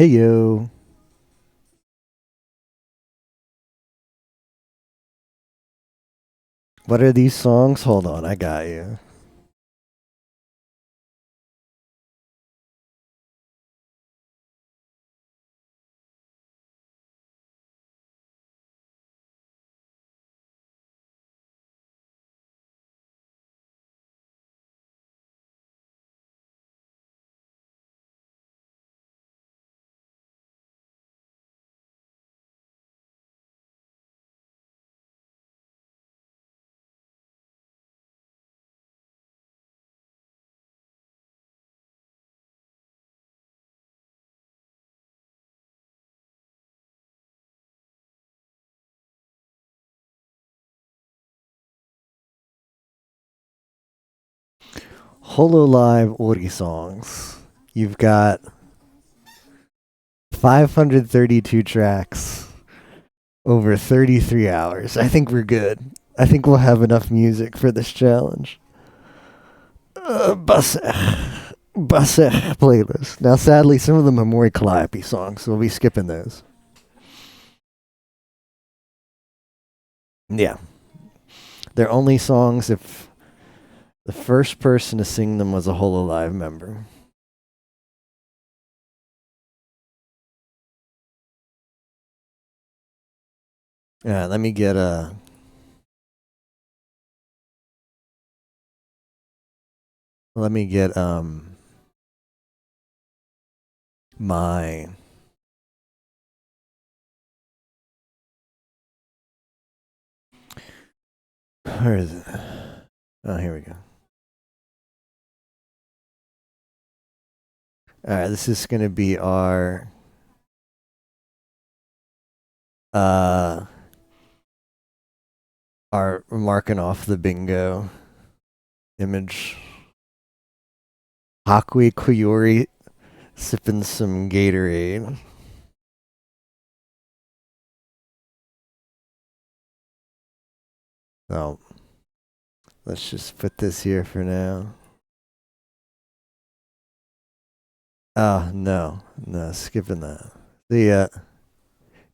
Hey yo. What are these songs? Hold on, I got you. Hololive Ori songs. You've got 532 tracks over 33 hours. I think we're good. I think we'll have enough music for this challenge. Basech playlist. Now, sadly, some of them are more Calliope songs, so we'll be skipping those. Yeah. They're only songs if the first person to sing them was a Hololive member. Yeah, let me get a. Let me get my. Where is it? Oh, here we go. All right, this is gonna be uh our marking off the bingo image. Hakui Kuyori sipping some Gatorade. Oh, let's just put this here for now. Oh no, skipping that. The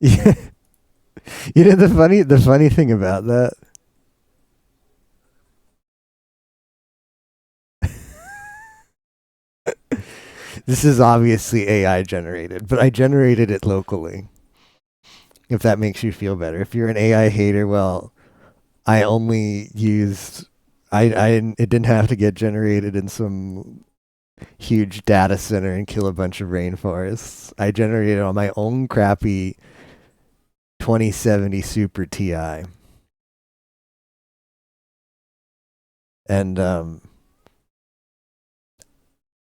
yeah, you know the funny thing about that. This is obviously AI generated, but I generated it locally. If that makes you feel better. If you're an AI hater, well, I only used I it didn't have to get generated in some huge data center and kill a bunch of rainforests. I generated on my own crappy 2070 Super Ti. And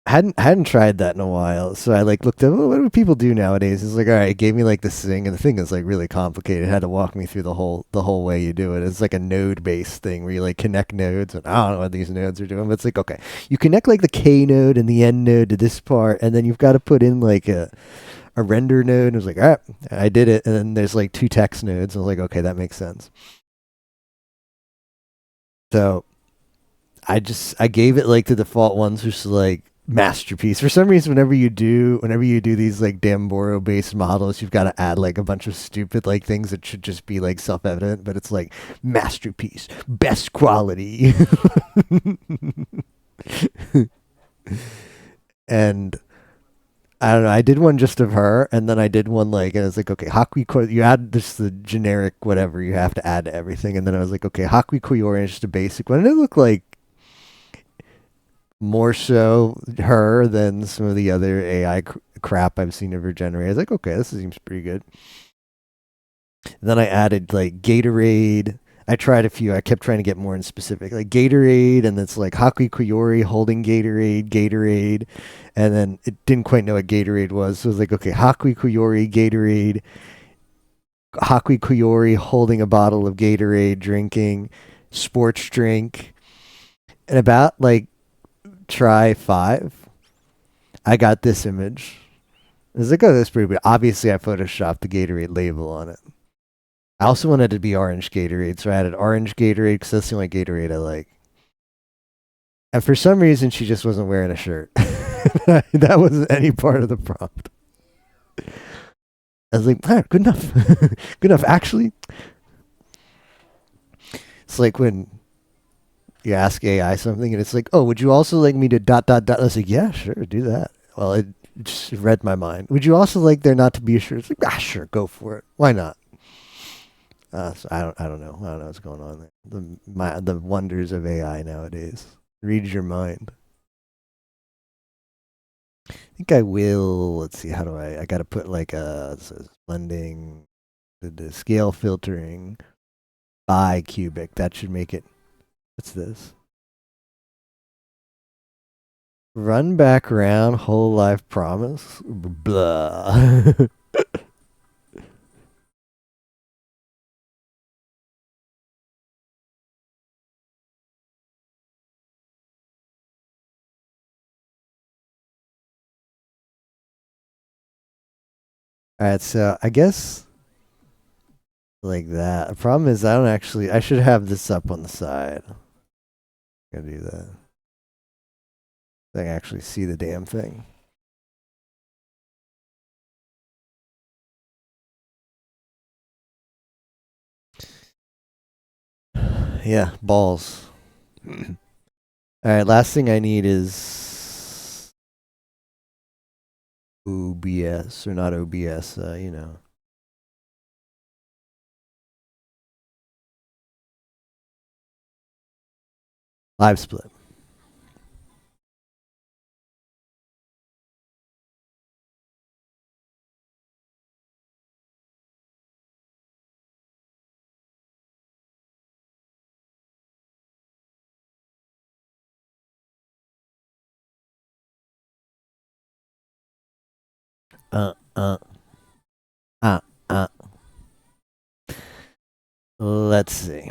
hadn't tried that in a while, so I like looked up, oh, what do people do nowadays? It's like, all right, it gave me like this thing, and the thing is like really complicated. It had to walk me through the whole way you do it. It's like a node based thing where you like connect nodes, and I don't know what these nodes are doing, but it's like, okay, you connect like the K node and the N node to this part, and then you've got to put in like a render node. And it was like, all right, I did it, and then there's like two text nodes. I was like, okay, that makes sense. So I gave it like the default ones, which is like masterpiece. For some reason, whenever you do these like Damboro based models, you've got to add like a bunch of stupid like things that should just be like self evident, but it's like masterpiece, best quality. And I don't know. I did one just of her, and then I did one like, and I was like, okay, Hakui, you add this the generic whatever you have to add to everything, and then I was like, okay, Hakui Koyori is just a basic one, and it looked like more so her than some of the other AI crap I've seen of her generate. I was like, okay, this seems pretty good. And then I added like Gatorade. I tried a few. I kept trying to get more in specific, like Gatorade, and it's like Haki Koyori holding Gatorade, and then it didn't quite know what Gatorade was, so it was like, okay, Haki Koyori Gatorade, Haki Koyori holding a bottle of Gatorade, drinking, sports drink, and about like try five, I got this image. I was like, oh, that's pretty good. Obviously, I photoshopped the Gatorade label on it. I also wanted it to be orange Gatorade, so I added orange Gatorade because that's the only Gatorade I like. And for some reason, she just wasn't wearing a shirt. That wasn't any part of the prompt. I was like, ah, good enough. Good enough. Actually, it's like when you ask AI something and it's like, oh, would you also like me to dot dot dot? I was like, yeah, sure, do that. Well, it just read my mind. Would you also like there not to be a shirt? It's like, ah, sure, go for it. Why not? So I don't know. I don't know what's going on there. The wonders of AI nowadays. Reads your mind. I think I will. Let's see. How do I? I got to put like it says blending, the scale filtering by cubic. That should make it. What's this? Run back around, whole life promise. Blah. All right, so I guess like that. The problem is I don't actually. I should have this up on the side. Gotta do that. So I can actually see the damn thing. Yeah, balls. All right, last thing I need is OBS or not OBS. Live split. Uh, uh, uh, uh. Let's see.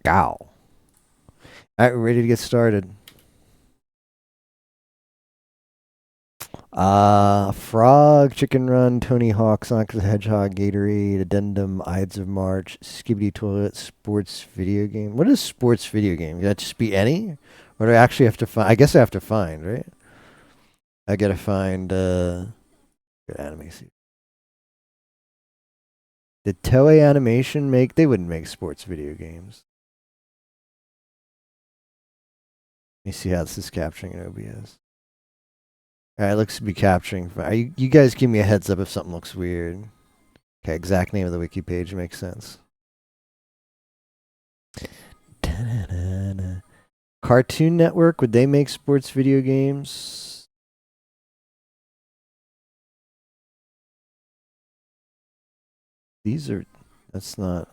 Gow. All right, we're ready to get started. Frog, Chicken Run, Tony Hawk, Sonic the Hedgehog, Gatorade, Addendum, Ides of March, Skibbity Toilet, Sports Video Game. What is sports video game? Can that just be any? Or do I actually have to find? I guess I have to find, right? I gotta find, good anime. Did Toei Animation make? They wouldn't make sports video games. Let me see how this is capturing in OBS. All right, looks to be capturing. You guys give me a heads up if something looks weird. Okay, exact name of the wiki page makes sense. Cartoon Network, would they make sports video games? These are, that's not.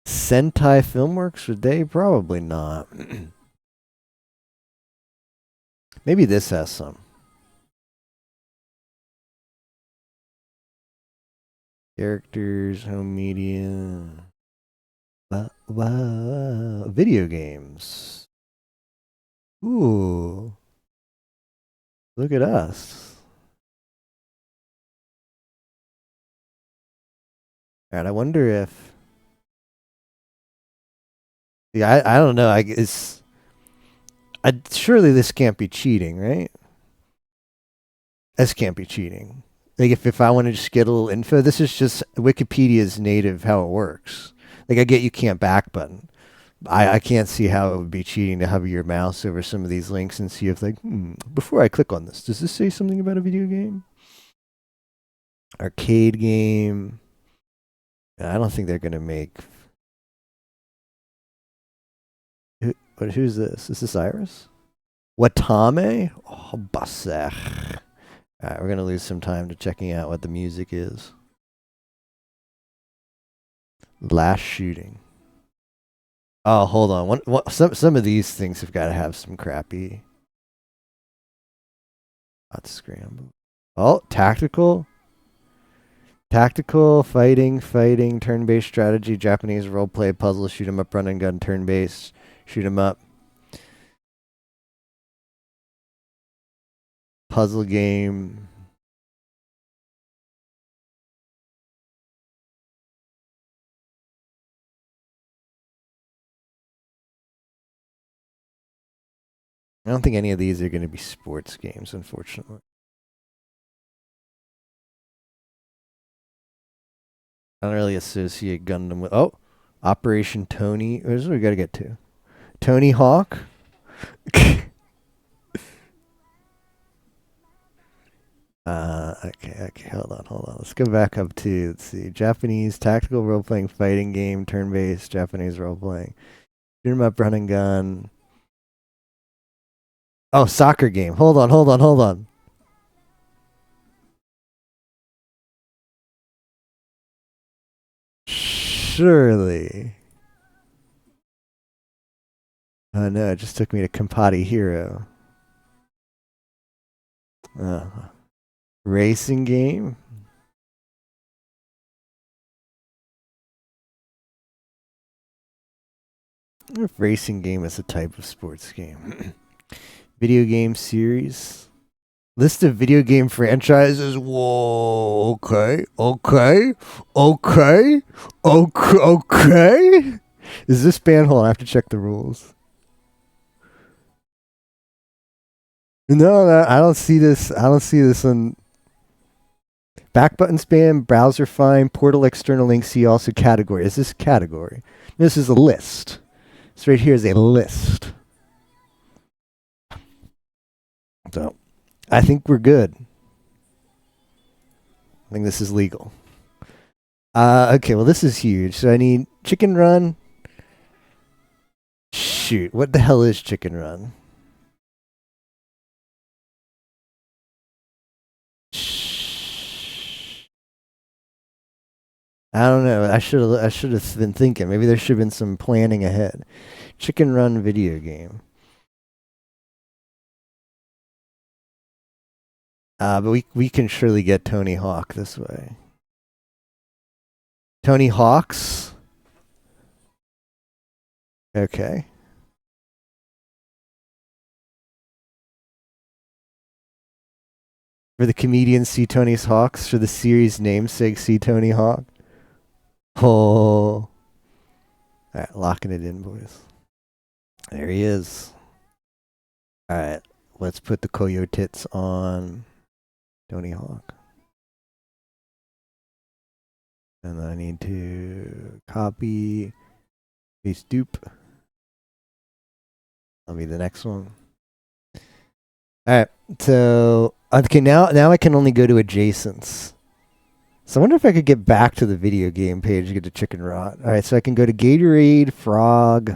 Sentai Filmworks, would they? Probably not. Maybe this has some. Characters, home media. Wow. Video games. Ooh. Look at us. All right, I wonder if. Yeah, I don't know. Surely this can't be cheating, right? This can't be cheating. Like if I want to just get a little info, this is just Wikipedia's native how it works. Like I get you can't back button. I can't see how it would be cheating to hover your mouse over some of these links and see if like, before I click on this, does this say something about a video game? Arcade game. I don't think they're gonna make. Who's this? Is this Iris? Watame? Oh, Basech. Alright, we're gonna lose some time to checking out what the music is. Last shooting. Oh, hold on. Some of these things have got to have some crappy. Hot scramble. Oh, tactical. Tactical, fighting, turn-based strategy, Japanese role-play, puzzle, shoot 'em up, run and gun, turn-based, shoot 'em up. Puzzle game. I don't think any of these are going to be sports games, unfortunately. I don't really associate Gundam with. Oh, Operation Tony. Where's what we got to get to? Tony Hawk. Okay, hold on. Let's go back up to, let's see, Japanese tactical role-playing fighting game, turn-based Japanese role-playing. Shoot 'em up, run and gun. Oh, soccer game. Hold on. Surely. Oh no, it just took me to Campati Hero. Uh, Racing game? I wonder if racing game is a type of sports game. Video game series. List of video game franchises. Whoa, okay. Is this banned? Hold on, I have to check the rules. No, I don't see this. I don't see this on back button spam, browser find, portal external link. See also category. Is this category? This is a list. This right here is a list. So, I think we're good. I think this is legal. Okay, well, this is huge. So I need Chicken Run. Shoot, what the hell is Chicken Run? I don't know. I should have been thinking. Maybe there should have been some planning ahead. Chicken Run video game. But we can surely get Tony Hawk this way. Tony Hawk's. Okay. For the comedian See Tony Hawk's, for the series namesake See Tony Hawk. Oh. Alright, locking it in, boys. There he is. Alright, let's put the coyotes on Tony Hawk. And then I need to copy, paste dupe. That'll be the next one. Alright, so okay, now I can only go to adjacents. So I wonder if I could get back to the video game page to get to Chicken Rot. Alright, so I can go to Gatorade, Frog.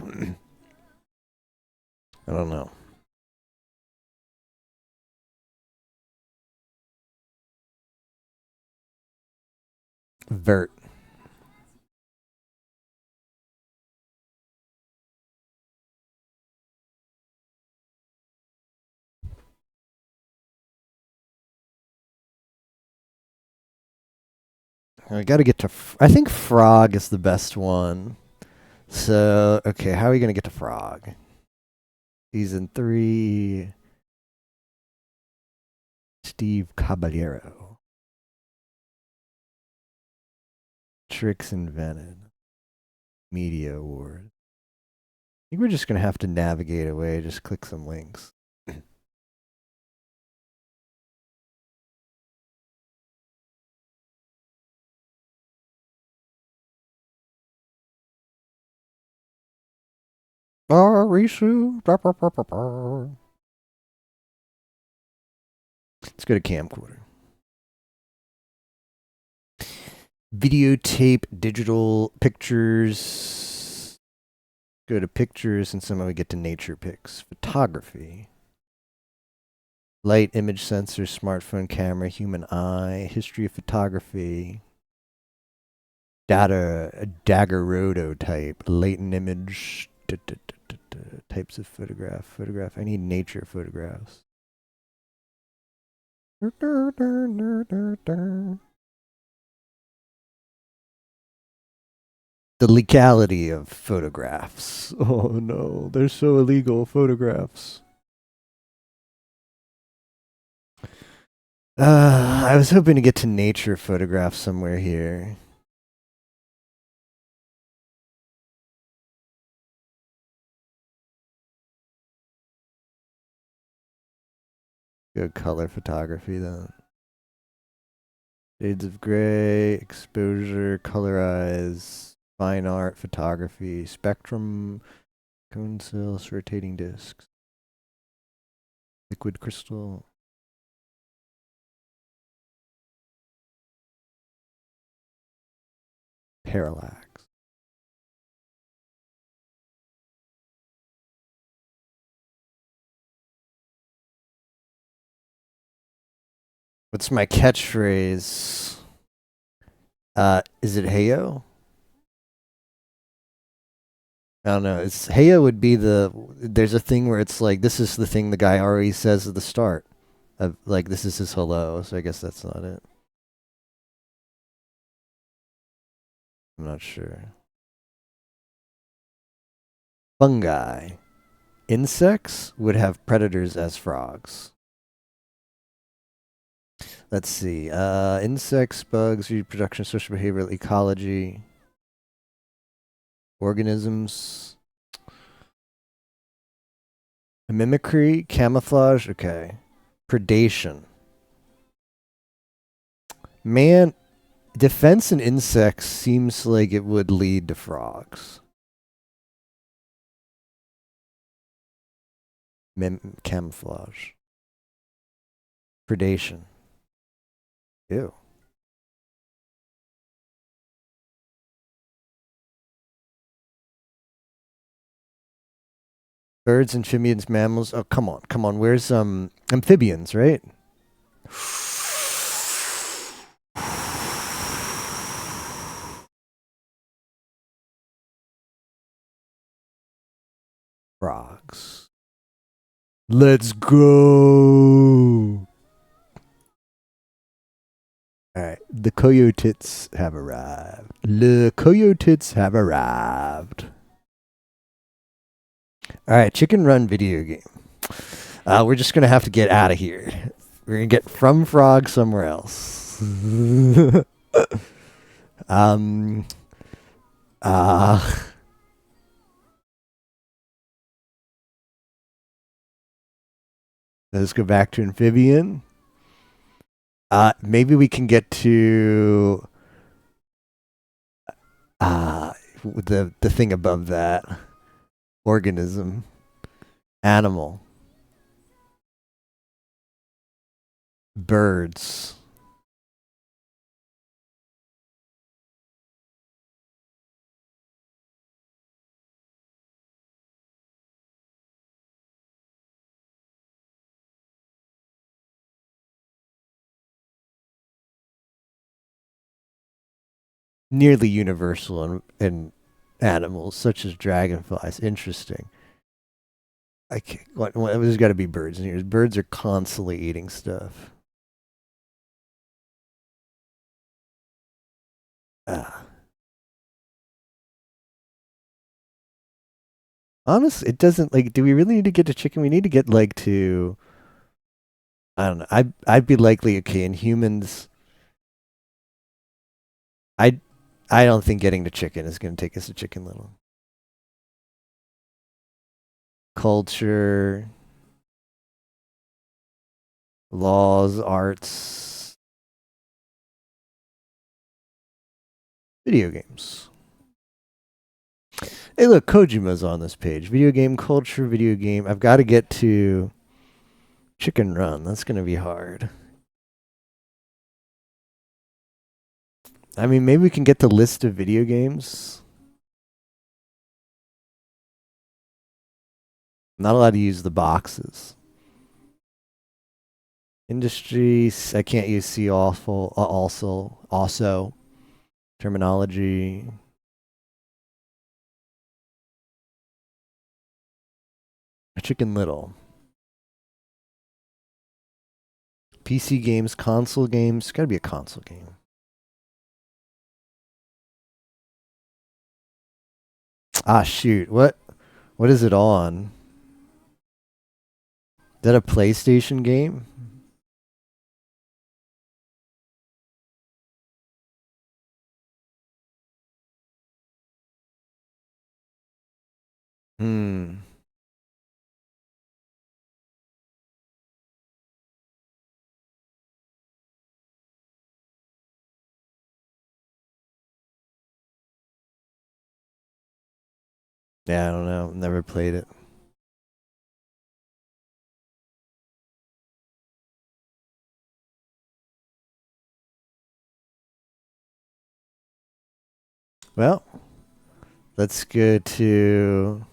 I don't know. Vert. I gotta get to. I think Frog is the best one. So, okay, how are we gonna get to Frog? Season 3. Steve Caballero. Tricks Invented. Media Award. I think we're just gonna have to navigate away. Just click some links. Risu. Let's go to camcorder. Videotape, digital pictures. Go to pictures and somehow we get to nature pics. Photography. Light, image sensor, smartphone camera, human eye, history of photography. Data, daguerreotype, latent image, types of photograph. I need nature photographs. The legality of photographs. Oh no, they're so illegal, photographs. I was hoping to get to nature photographs somewhere here. Good color photography then. Shades of gray, exposure, colorize, fine art, photography, spectrum, cone cells, rotating discs, liquid crystal, parallax. What's my catchphrase? Is it Heyo? I don't know. It's Heyo would be the. There's a thing where it's like this is the thing the guy already says at the start of like this is his hello. So I guess that's not it. I'm not sure. Fungi. Insects would have predators as frogs. Let's see. Insects, bugs, reproduction, social behavioral ecology, organisms, mimicry, camouflage. Okay. Predation. Man, defense in insects seems like it would lead to frogs. Camouflage. Predation. Ew. Birds, amphibians, mammals. Oh, come on, come on. Where's amphibians, right? Frogs. Let's go. All right, the coyotes have arrived. The coyotes have arrived. All right, Chicken Run video game. We're just gonna have to get out of here. We're gonna get from frog somewhere else. um. Uh. Let's go back to amphibian. Maybe we can get to the thing above that. Organism. Animal. Birds. Nearly universal in animals, such as dragonflies. Interesting. I can't, there's got to be birds in here. Birds are constantly eating stuff. Ah. Honestly, it doesn't like. Do we really need to get to chicken? We need to get like to. I don't know. I'd be likely okay in humans. I I don't think getting to chicken is going to take us to Chicken Little. Culture, laws, arts, video games. Hey, look, Kojima's on this page. Video game culture, video game. I've got to get to Chicken Run. That's going to be hard. I mean, maybe we can get the list of video games. I'm not allowed to use the boxes. Industries. I can't use see awful. Also. Terminology. Chicken Little. PC games, console games. It's got to be a console game. Ah, shoot. What is it on? Is that a PlayStation game? Hmm. Yeah, I don't know. Never played it. Well, let's go to.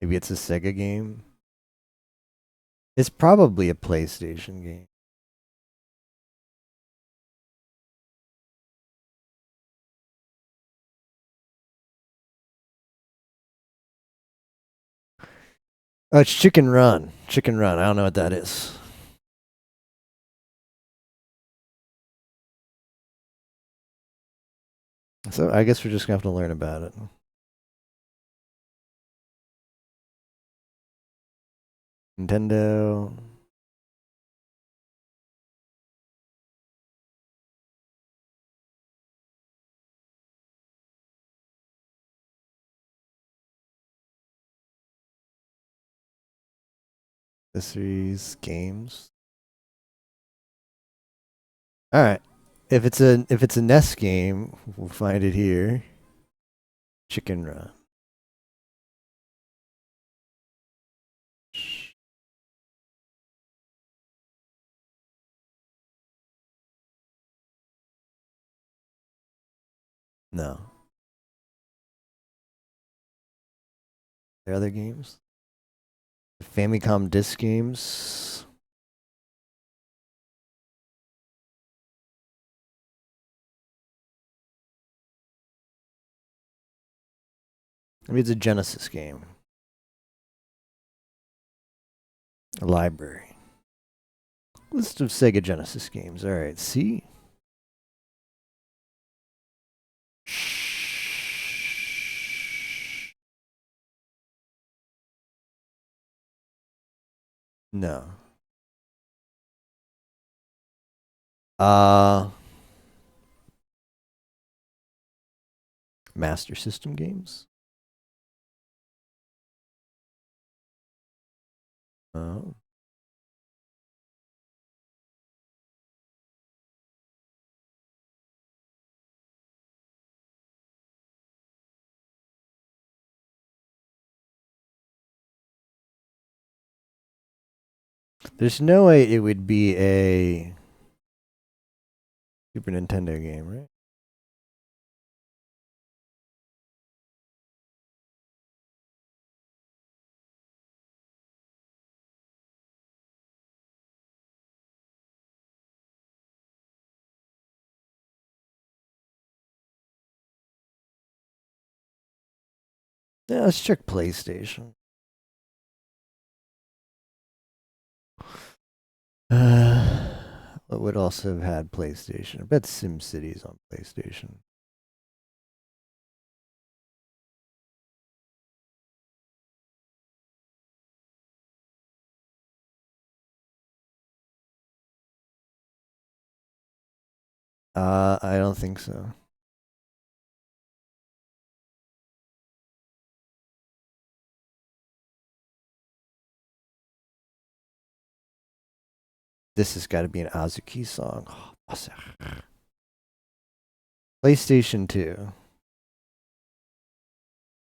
Maybe it's a Sega game. It's probably a PlayStation game. Oh, it's Chicken Run. Chicken Run. I don't know what that is. So I guess we're just gonna have to learn about it. Nintendo. Accessories, games. All right. If it's a NES game, we'll find it here. Chicken Run. No. There are other games. Famicom disc games. Maybe it's a Genesis game. A library. List of Sega Genesis games. All right. See. No. Uh Master System games. Oh. There's no way it would be a Super Nintendo game, right? Yeah, let's check PlayStation. Uh, what would also have had PlayStation? I bet SimCity's on PlayStation. I don't think so. This has got to be an Azuki song. PlayStation 2.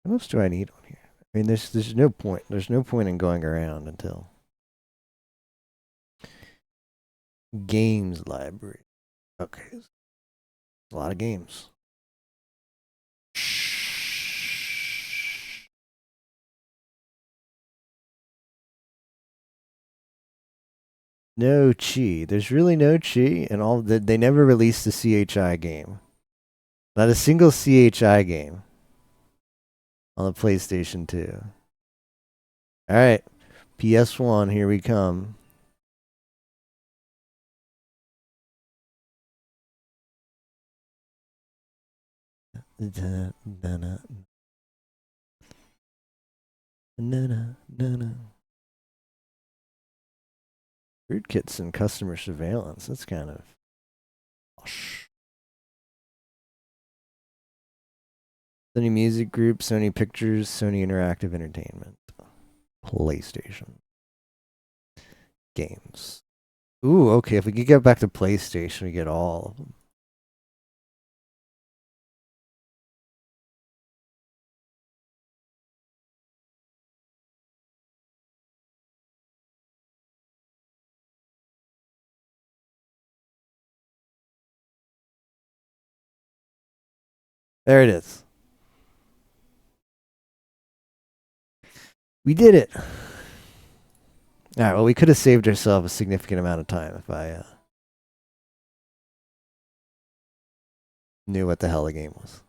What else do I need on here? I mean, there's no point. There's no point in going around until games library. Okay, a lot of games. No chi. There's really no chi, and all that they never released a CHI game. Not a single CHI game on the PlayStation 2. All right, PS1, here we come. Da, da, da, da, da, da, da. Rootkits and customer surveillance. That's kind of. Sony Music Group, Sony Pictures, Sony Interactive Entertainment, PlayStation. Games. Ooh, okay. If we could get back to PlayStation, we get all of them. There it is. We did it. All right. Well, we could have saved ourselves a significant amount of time if I knew what the hell the game was.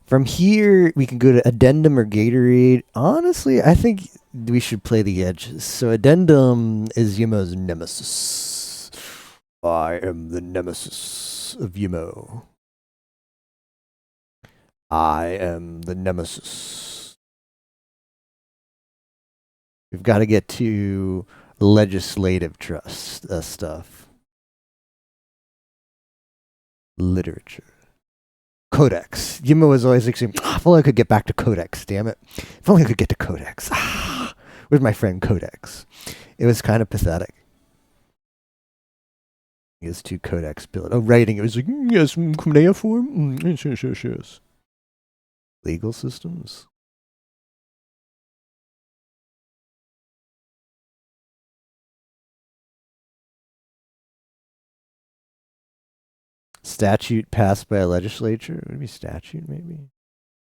From here, we can go to Addendum or Gatorade. Honestly, I think we should play the edges. So Addendum is Yumo's nemesis. I am the nemesis of Yumo. I am the nemesis. We've got to get to legislative trust stuff. Literature. Codex. Yumo was always like, if only I could get back to Codex, damn it. If only I could get to Codex. Where's my friend Codex? It was kind of pathetic. He has two Codex built. Oh, writing. It was like, yes, cuneiform. Yes. Legal systems. Statute passed by a legislature. Would it be statute, maybe?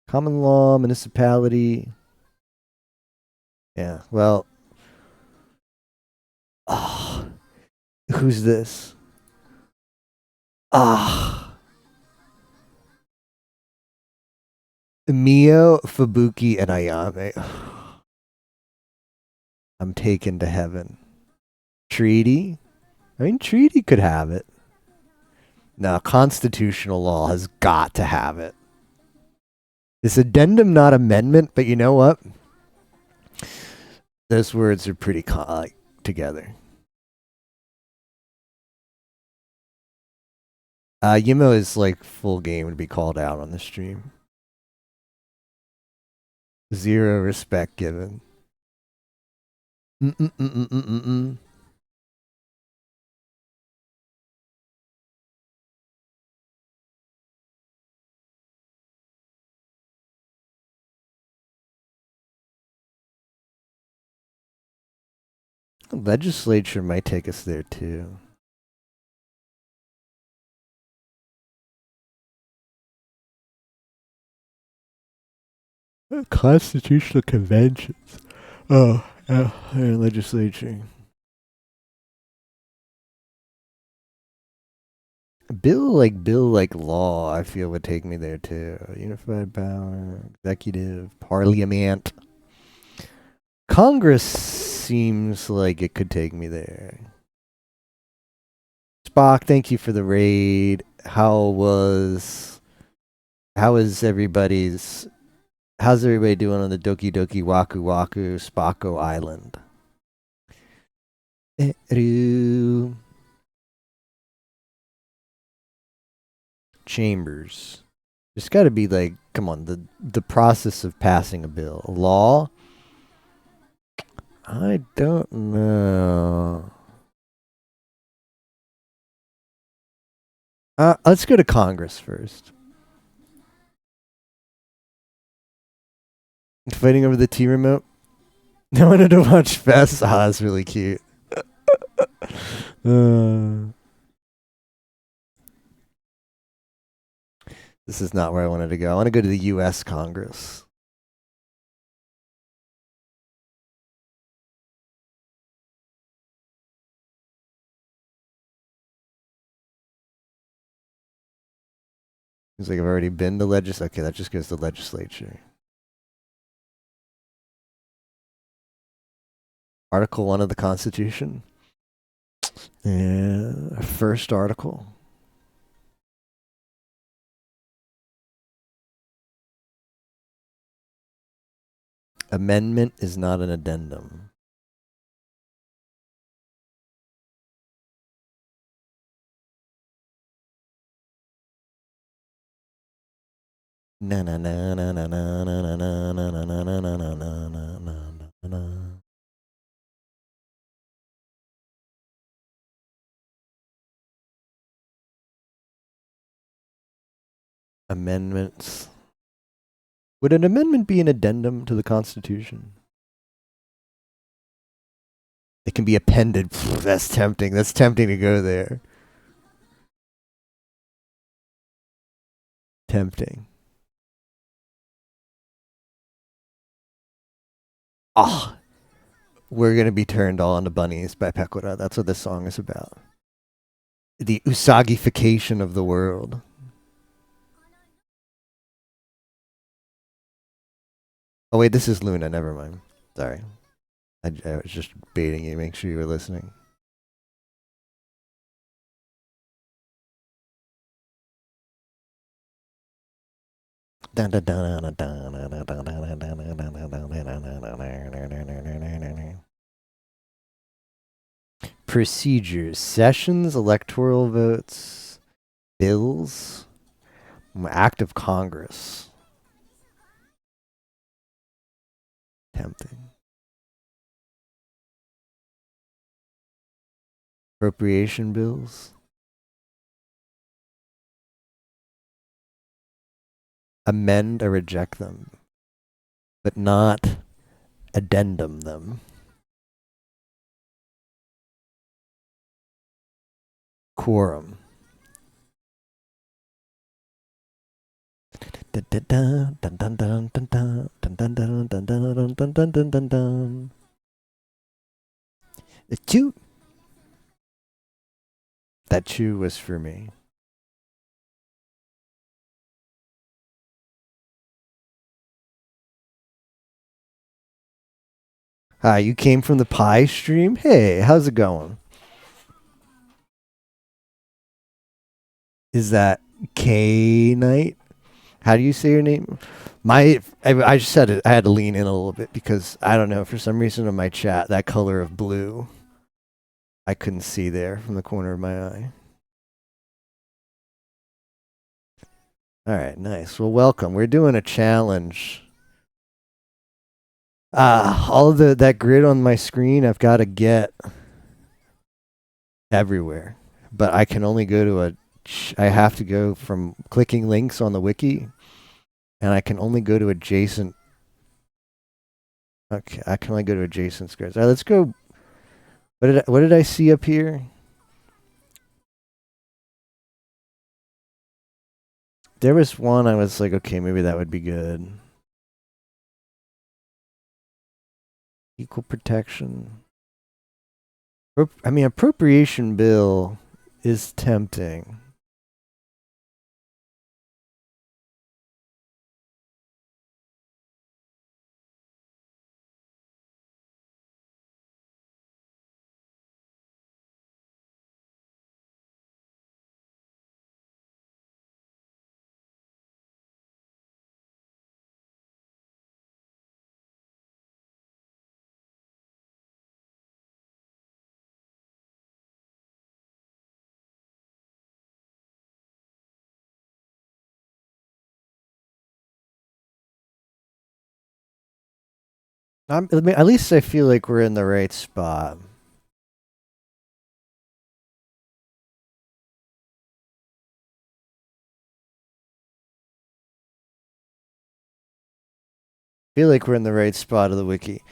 Common law, municipality. Yeah, well. Oh, who's this? Ah. Mio, Fubuki, and Ayame. I'm taken to heaven. Treaty? I mean, treaty could have it. No, constitutional law has got to have it. This addendum, not amendment, but you know what? Those words are pretty together. Yumo is like full game to be called out on the stream. Zero respect given. Mm-mm-mm-mm-mm-mm. The legislature might take us there too. Constitutional conventions. Oh, legislature. Bill like law, I feel would take me there too. Unified power, executive, parliament. Congress seems like it could take me there. Spock, thank you for the raid. How's everybody's how's everybody doing on the Doki Doki Waku Waku Spocko Island? Chambers. There's got to be like, come on, the process of passing a bill, a law. I don't know. Let's go to Congress first. Fighting over the T remote. I wanted to watch Fest. Ah, that's really cute. This is not where I wanted to go. I want to go to the U.S. Congress. Seems like I've already been to legislature. Okay, that just goes to legislature. Article 1 of the Constitution. Yeah, first article. Amendment is not an addendum. Na na na na na na na na na na na na na na na na na. Amendments. Would an amendment be an addendum to the Constitution? It can be appended. Pfft, that's tempting. That's tempting to go there. Tempting. Oh, we're gonna be turned all into bunnies by Pekora. That's what this song is about. The Usagification of the world. Oh wait, this is Luna. Never mind. Sorry, I was just baiting you. Make sure you were listening. Procedures, sessions, electoral votes, bills, act of Congress. Tempting. Appropriation bills. Amend or reject them, but not addendum them. Quorum. The chew. That chew was for me. Hi, you came from the pie stream? Hey, how's it going? Is that K Night? How do you say your name? I just said it. I had to lean in a little bit because I don't know, for some reason in my chat, that color of blue I couldn't see there from the corner of my eye. All right, nice. Well, welcome. We're doing a challenge. All of that grid on my screen, I've got to get everywhere, but I can only go to I have to go from clicking links on the wiki, and I can only go to adjacent. Okay, I can only go to adjacent squares. All right, let's go. What did I see up here? There was one I was like, okay, maybe that would be good. Equal protection. I mean, appropriation bill is tempting. At least I feel like we're in the right spot. Feel like we're in the right spot of the wiki.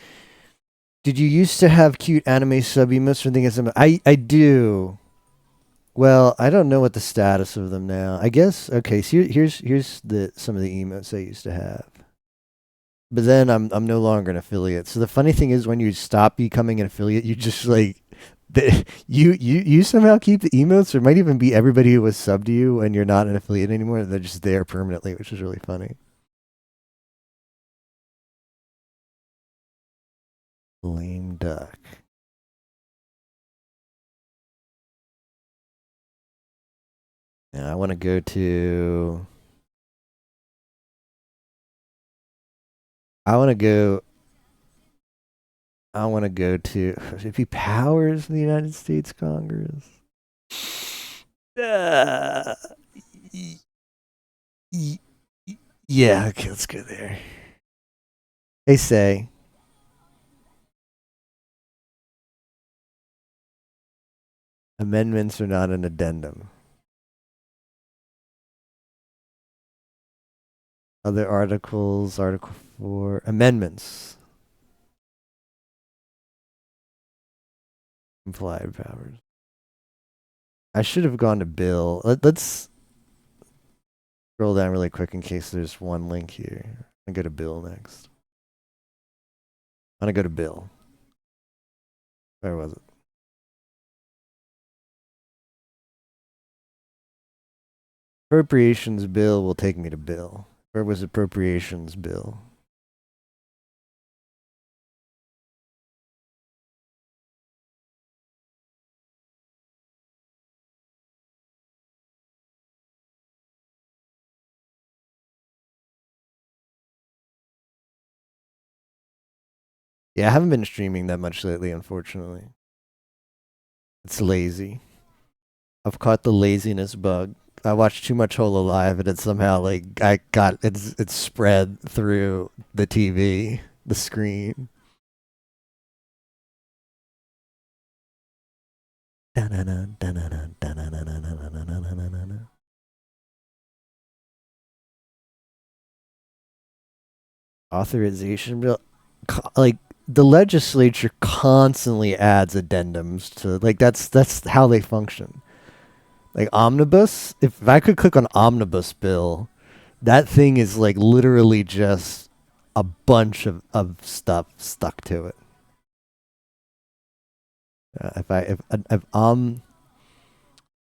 Did you used to have cute anime sub emotes or things? I do. Well, I don't know what the status of them now. I guess okay. So here's the some of the emotes I used to have. But then I'm no longer an affiliate. So the funny thing is, when you stop becoming an affiliate, you just like you somehow keep the emotes, or it might even be everybody who was subbed to you, and you're not an affiliate anymore. They're just there permanently, which is really funny. Lame duck. Now I want to go to. I want to go. I want to go to. If he powers the United States Congress. Uh, Yeah, okay, let's go there. They say amendments are not an addendum. Other articles, Article 4, amendments, implied powers. I should have gone to Bill. Let's scroll down really quick in case there's one link here. I go to Bill next. I'm gonna go to Bill. Where was it? Appropriations bill will take me to Bill. Where was appropriations bill? Yeah, I haven't been streaming that much lately, unfortunately. It's lazy. I've caught the laziness bug. I watched too much Holo Live, and it's somehow like I got it's spread through the TV, the screen. Authorization bill, like the legislature constantly adds addendums to like that's how they function. Like omnibus, if I could click on omnibus bill, that thing is like literally just a bunch of stuff stuck to it.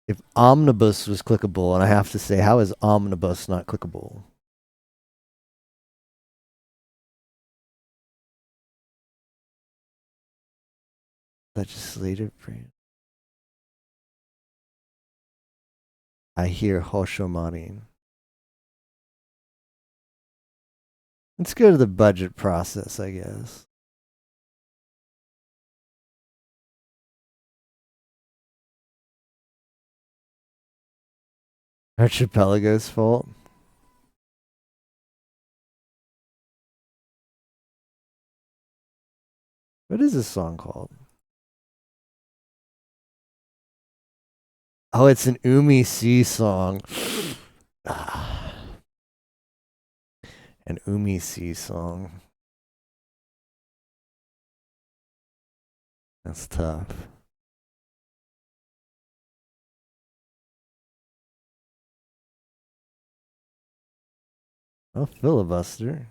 If omnibus was clickable, and I have to say, how is omnibus not clickable? Legislative branch. I hear Hoshomarin. Let's go to the budget process, I guess. Archipelago's fault. What is this song called? Oh, it's an Umi C song. An Umi C song. That's tough. Oh, filibuster.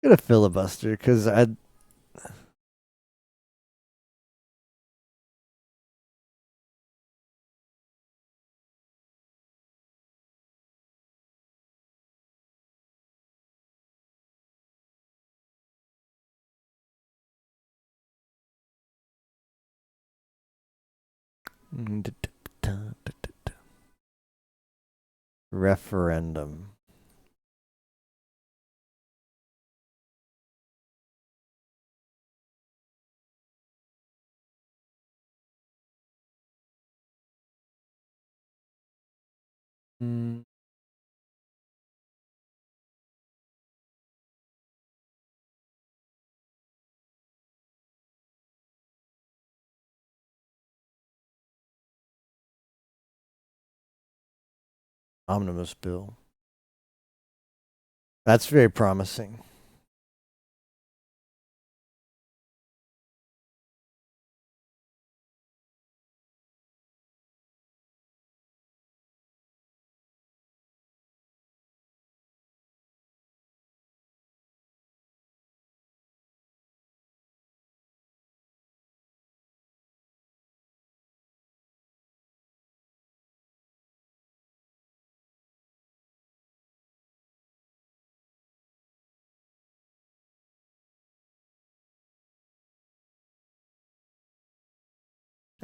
Get a filibuster because I. Referendum. Mm, omnibus bill. That's very promising.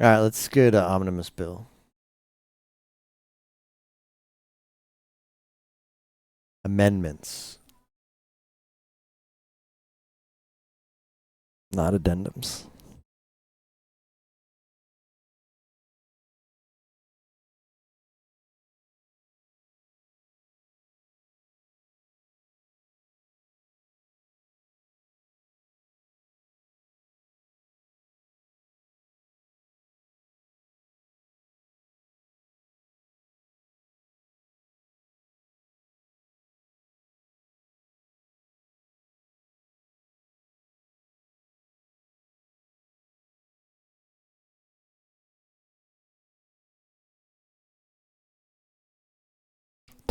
All right, let's go to omnibus bill. Amendments, not addendums.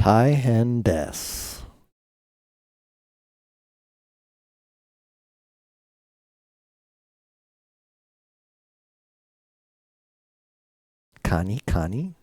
Thai hen des. Kani?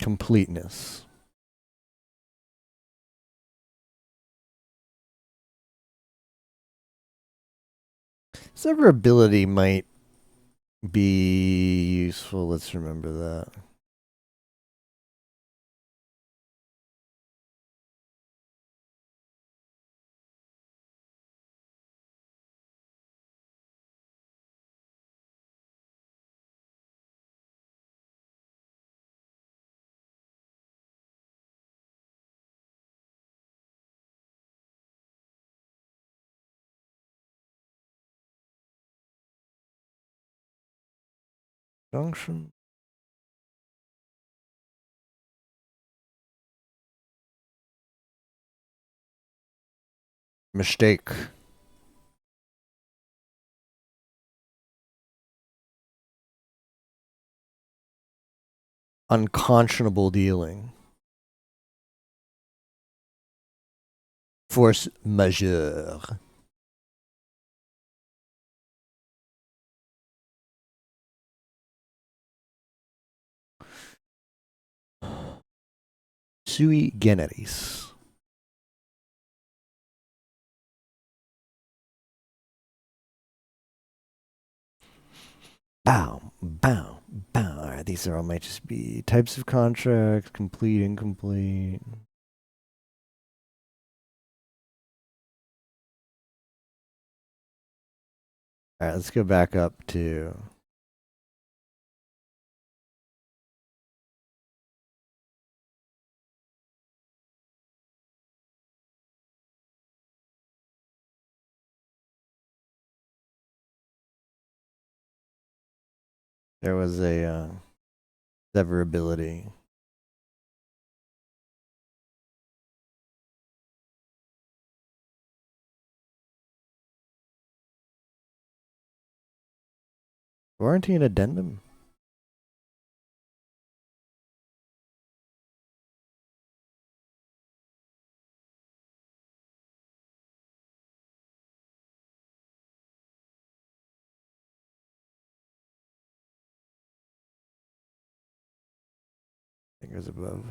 Completeness. Severability might be useful. Let's remember that. Junction. Mistake. Unconscionable dealing. Force majeure. Sui generis. Bow, bow, bow. All right, these are all might just be types of contracts, complete, incomplete. All right, let's go back up to there was a severability. Warranty and addendum. Fingers above.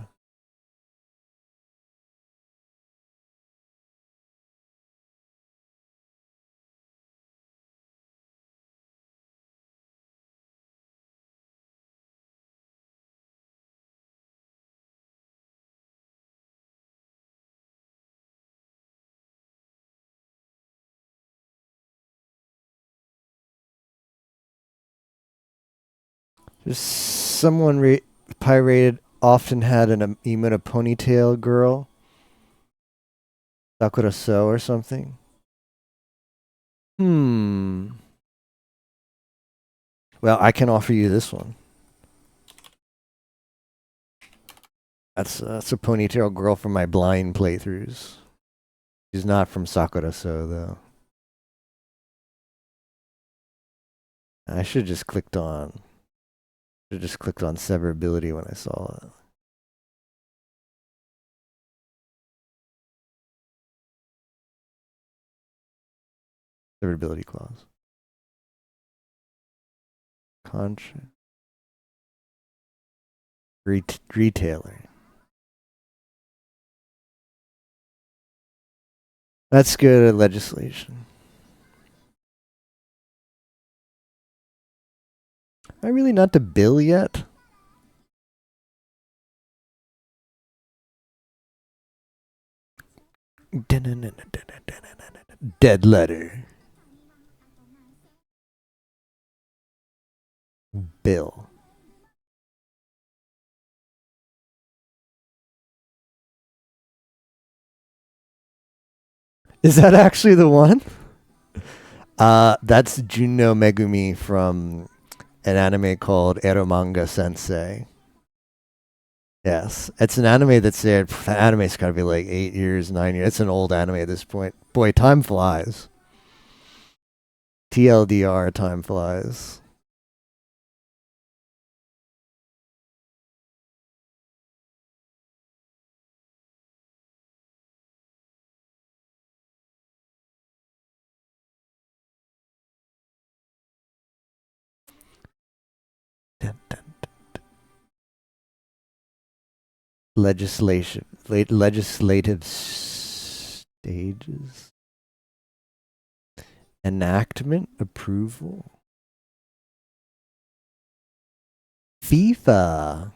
Just someone pirated often had an emote a ponytail girl. Sakura So or something. Hmm. Well, I can offer you this one. That's a ponytail girl from my blind playthroughs. She's not from Sakura So though. I should just clicked on. Should just clicked on severability when I saw it. Severability clause. Contract. Retailer. That's good at legislation. Am I really not to bill yet? Dead letter. Bill. Is that actually the one? That's Juno Megumi from an anime called Eromanga Sensei. Yes, it's an anime that's there. That anime's got to be like 8 years, 9 years. It's an old anime at this point. Boy, time flies. TLDR, time flies. Legislation, legislative stages, enactment, approval. FIFA.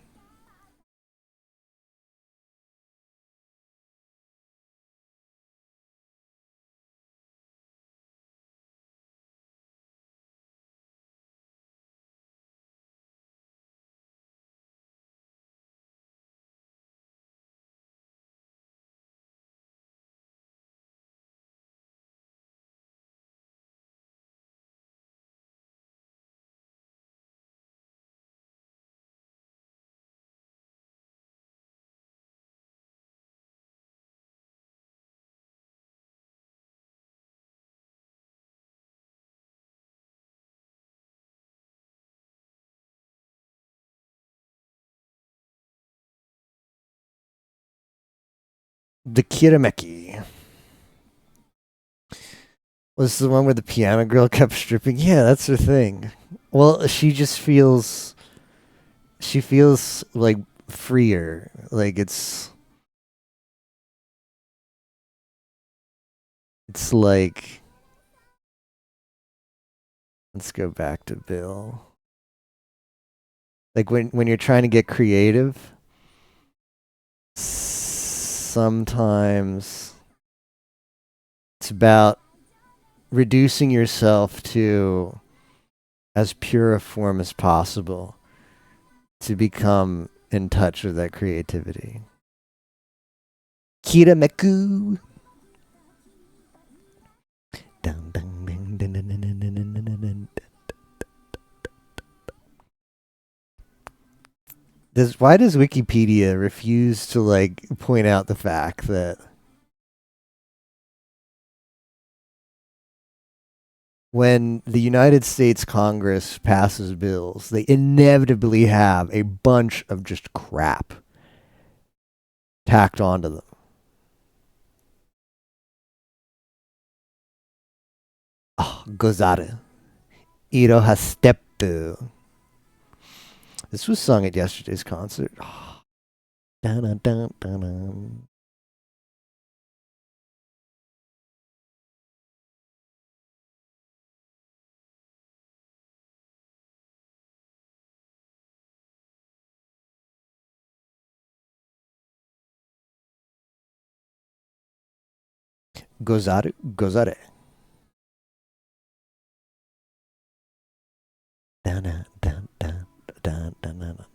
The Kirameki. Was the one where the piano girl kept stripping? Yeah, that's her thing. Well, she feels like freer. Like it's like let's go back to Bill. Like when you're trying to get creative, sometimes it's about reducing yourself to as pure a form as possible to become in touch with that creativity. Kirameku. Why does Wikipedia refuse to like point out the fact that when the United States Congress passes bills, they inevitably have a bunch of just crap tacked onto them? Oh, Gozare. Irohastepu. This was sung at yesterday's concert. Oh, dun, dun, dun, dun. Gozaru, Gozare. Dun, dun, dun, dun, dun, dun, dun.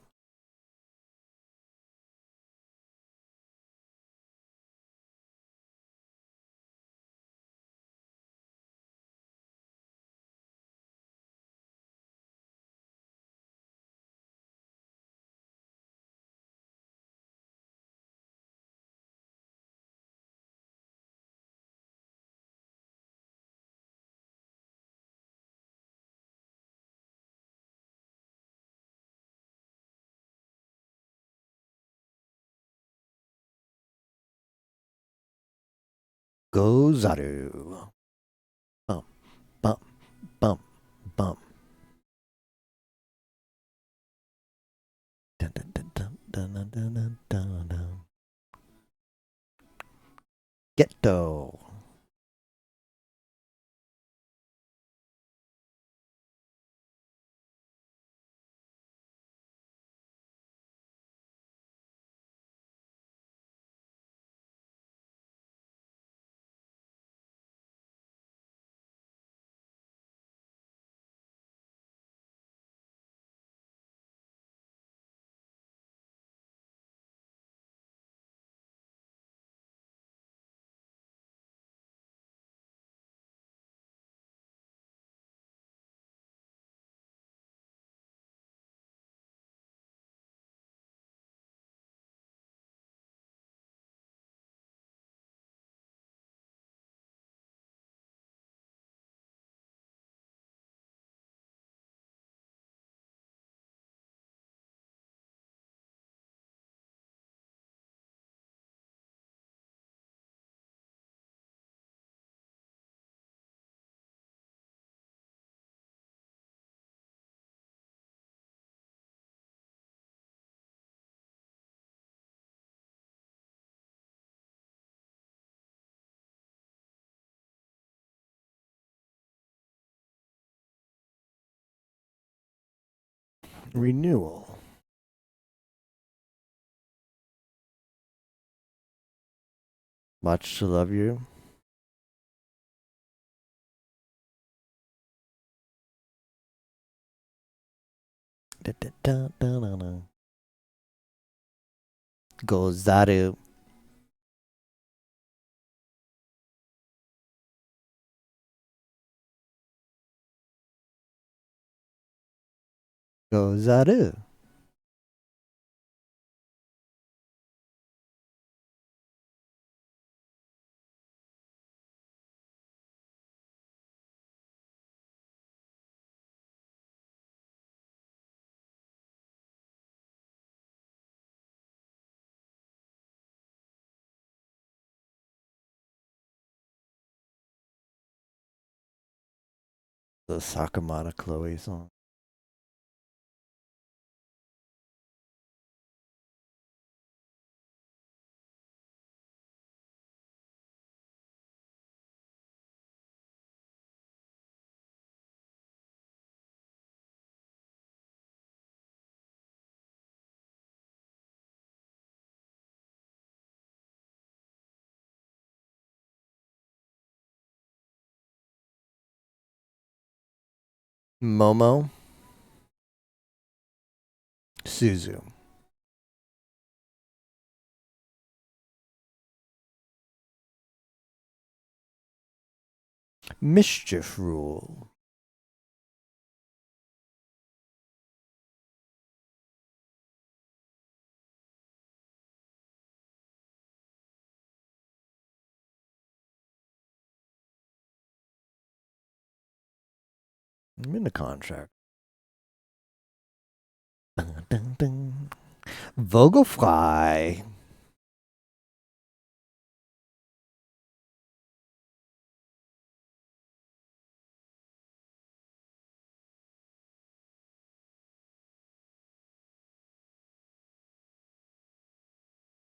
Gozaru. Bump, bump, bump, bump. Dun, dun, dun, dun, dun, dun, dun, dun, dun. Ghetto. Renewal. Much to love you. Da, da, da, da, da, da. Gozaru. Gozaru. The Sakamata Chloe song. Momo. Suzu. Mischief Rule. I'm in the contract. Dun, dun, dun. Vogelfly.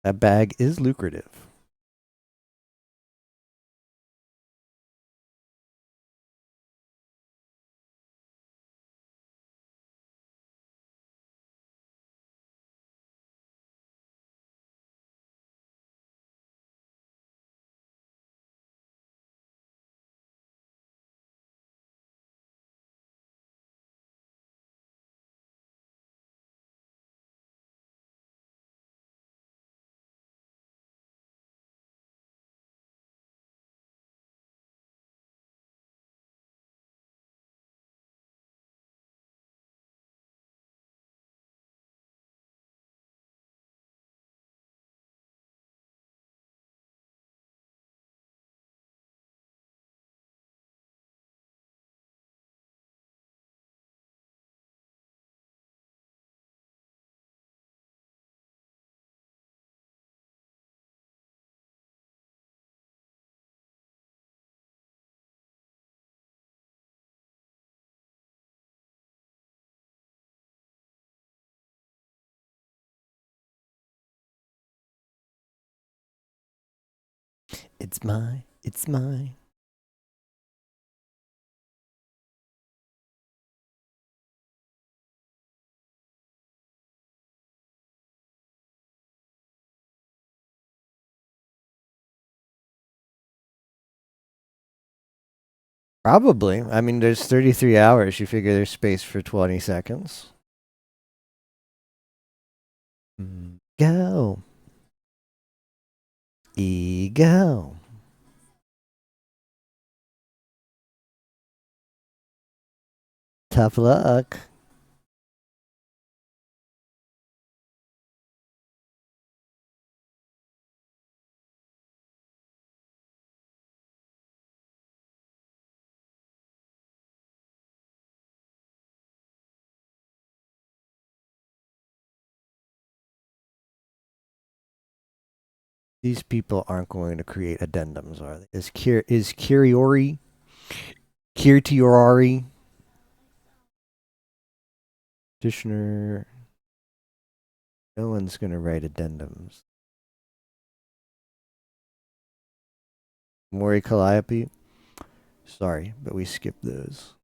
That bag is lucrative. It's mine. It's mine. Probably. I mean, there's 33 hours. You figure there's space for 20 seconds. Go. Ego. Tough luck. These people aren't going to create addendums, are they? Is Kiriori Kirtiorari Dishner? No one's going to write addendums. Mori Calliope? Sorry, but we skipped those.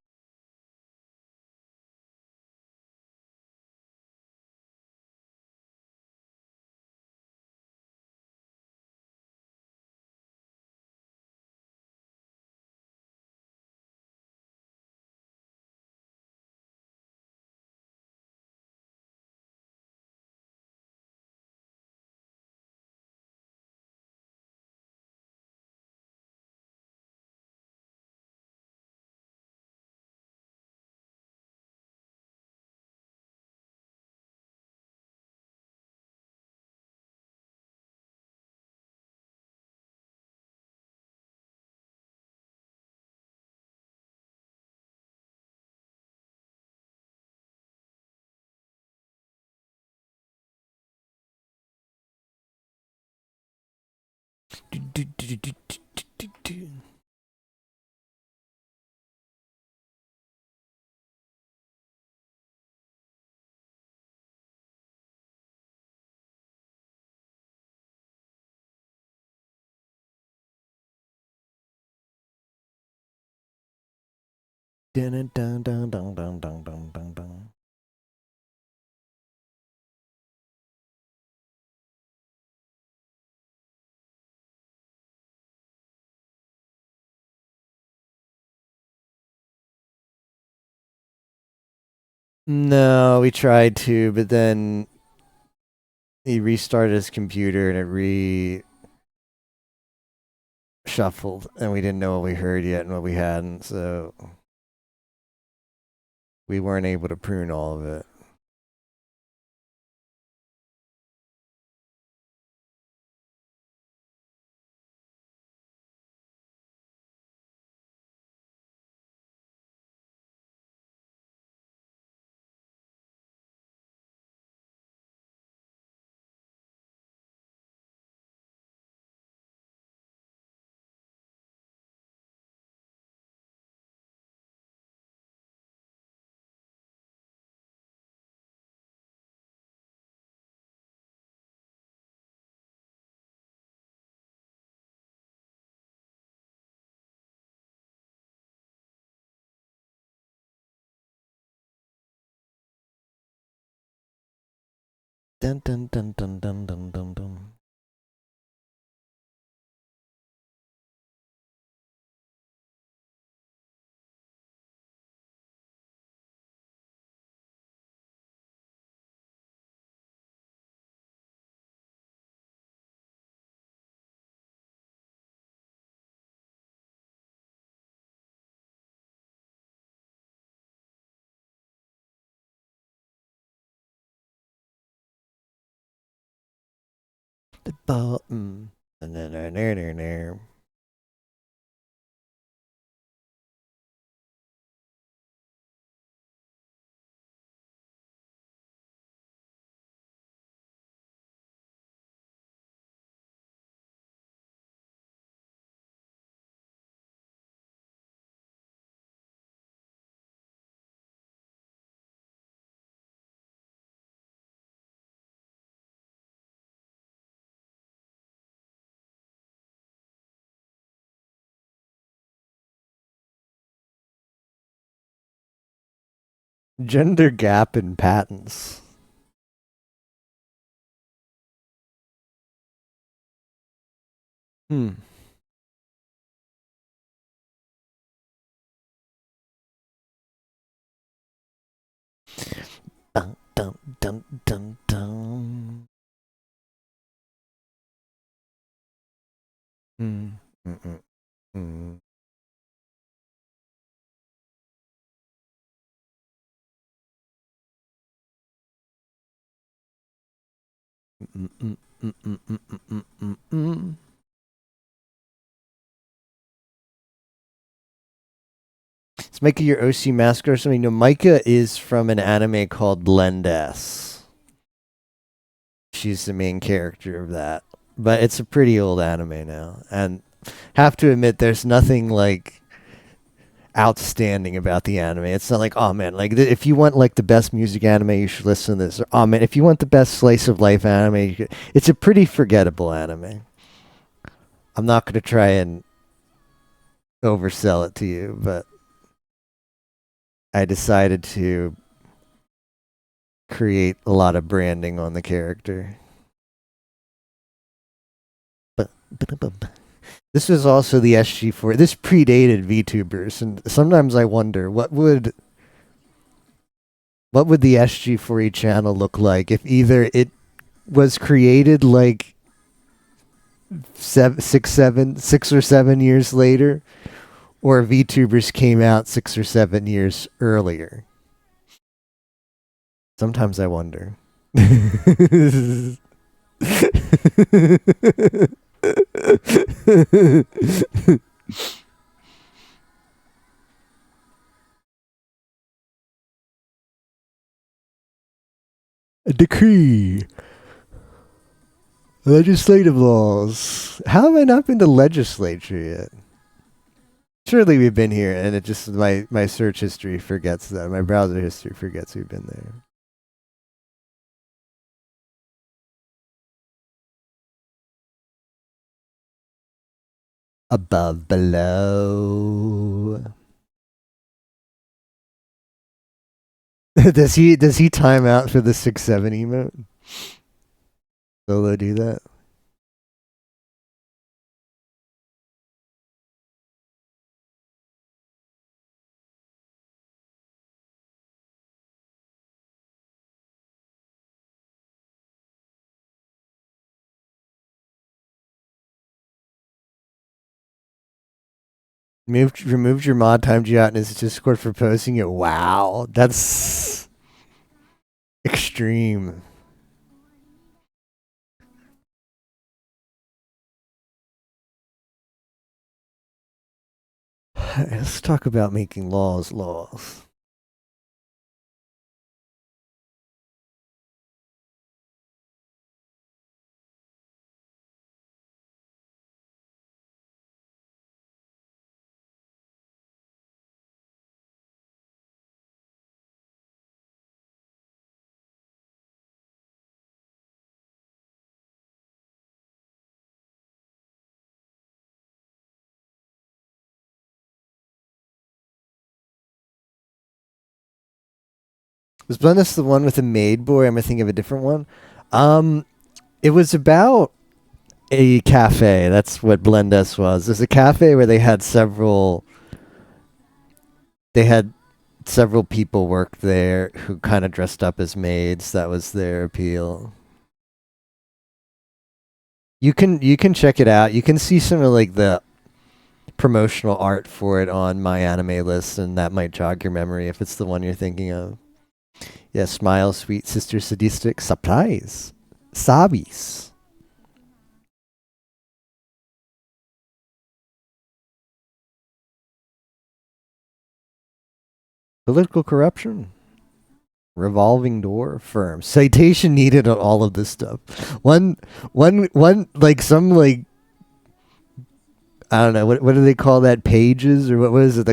Dun, dun, dun, dun, dun, dun, dun, dun, dun. No, we tried to, but then he restarted his computer and it reshuffled, and we didn't know what we heard yet and what we hadn't, so we weren't able to prune all of it. Dun dun dun dun dun dun dun dun. The button. Gender gap in patents. Hmm. Dun dun dun dun dun. Hmm. Mm-mm. Mm. Mm, mm, mm, mm, mm, mm, mm, mm. Is Micah your OC masker or something? No, Micah is from an anime called Lendes. She's the main character of that. But it's a pretty old anime now. And have to admit, there's nothing like outstanding about the anime. It's not like, oh man, like if you want like the best music anime, you should listen to this. Or, oh man, if you want the best slice of life anime, it's a pretty forgettable anime. I'm not going to try and oversell it to you, but I decided to create a lot of branding on the character. But this was also the SG4. This predated VTubers, and sometimes I wonder what would the SG4E channel look like if either it was created like 6 or 7 years later, or VTubers came out 6 or 7 years earlier. Sometimes I wonder. A decree. Legislative laws. How have I not been to legislature yet? Surely we've been here, and it just my search history forgets that. My browser history forgets we've been there. Above, below. does he time out for the 6-7 emote? Solo do that? Removed your mod, timed you out in his Discord for posting it. Wow, that's extreme. Let's talk about making laws. Was Blendus the one with the maid boy? Am I thinking of a different one? It was about a cafe. That's what Blendus was. There's a cafe where they had several people work there who kind of dressed up as maids. That was their appeal. You can check it out. You can see some of like the promotional art for it on my anime list, and that might jog your memory if it's the one you're thinking of. Yeah, smile, sweet sister, sadistic, surprise, sabis. Political corruption. Revolving door firm. Citation needed on all of this stuff. One like some like I don't know what do they call that, pages, or what was it,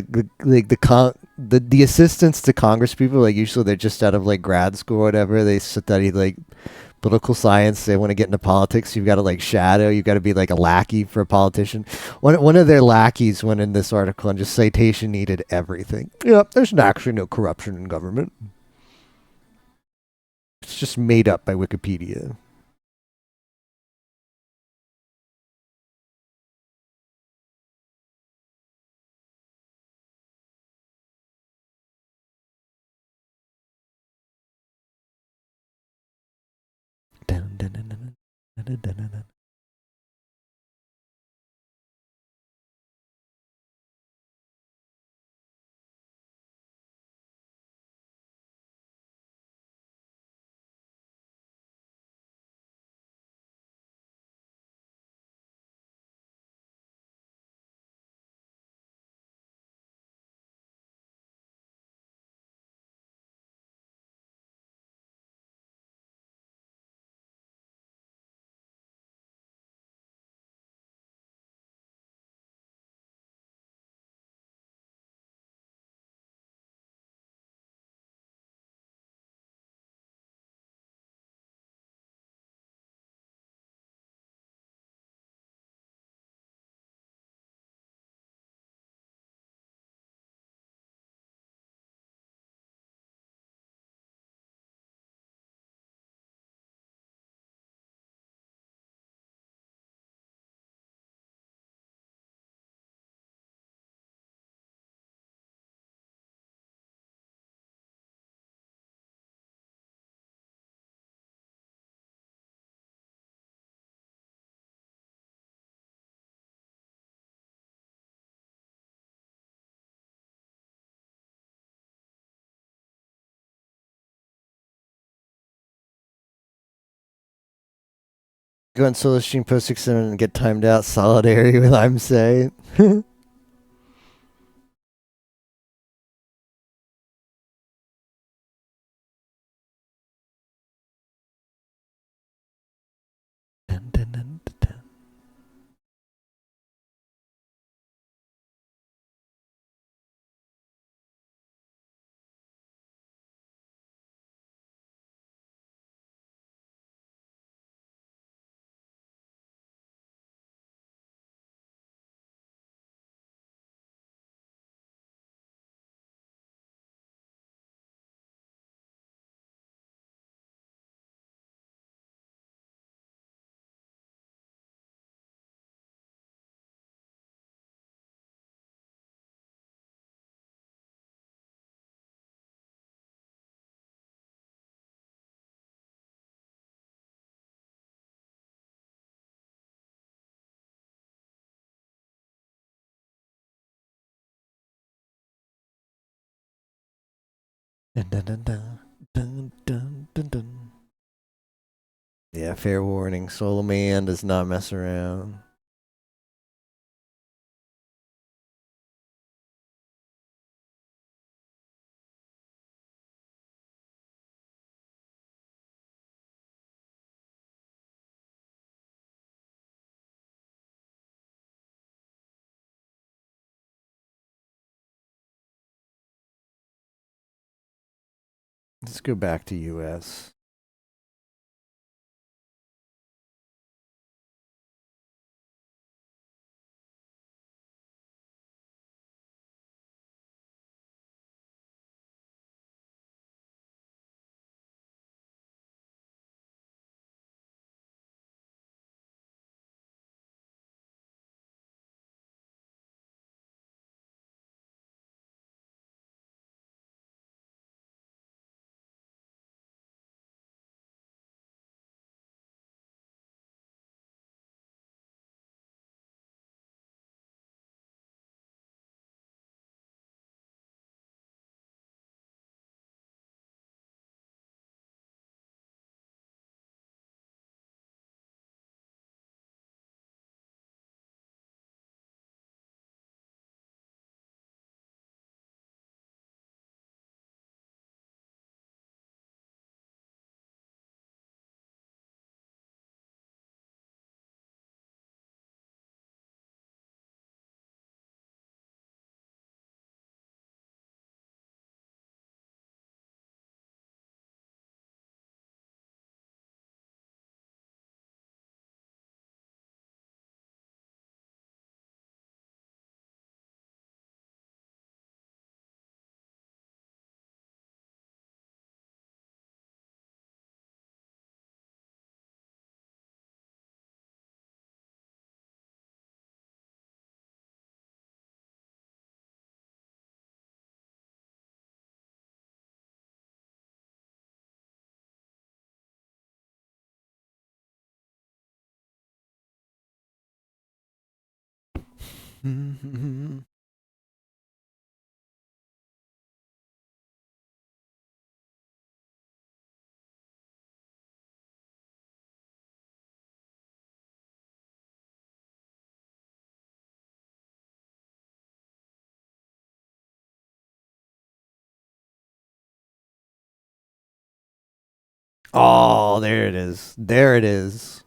the assistants to Congress people, like usually they're just out of like grad school or whatever. They study like political science. They want to get into politics. You've got to like shadow. You've got to be like a lackey for a politician. One of their lackeys went in this article and just citation needed everything. Yeah, there's actually no corruption in government. It's just made up by Wikipedia. Dun, dun, dun, dun, dun, dun, dun, dun. Go on solo stream post 6 and get timed out. Solidarity with I'm saying. Dun, dun, dun, dun, dun, dun, dun, dun. Yeah, fair warning. Solo Man does not mess around. Let's go back to US. Oh, there it is. There it is.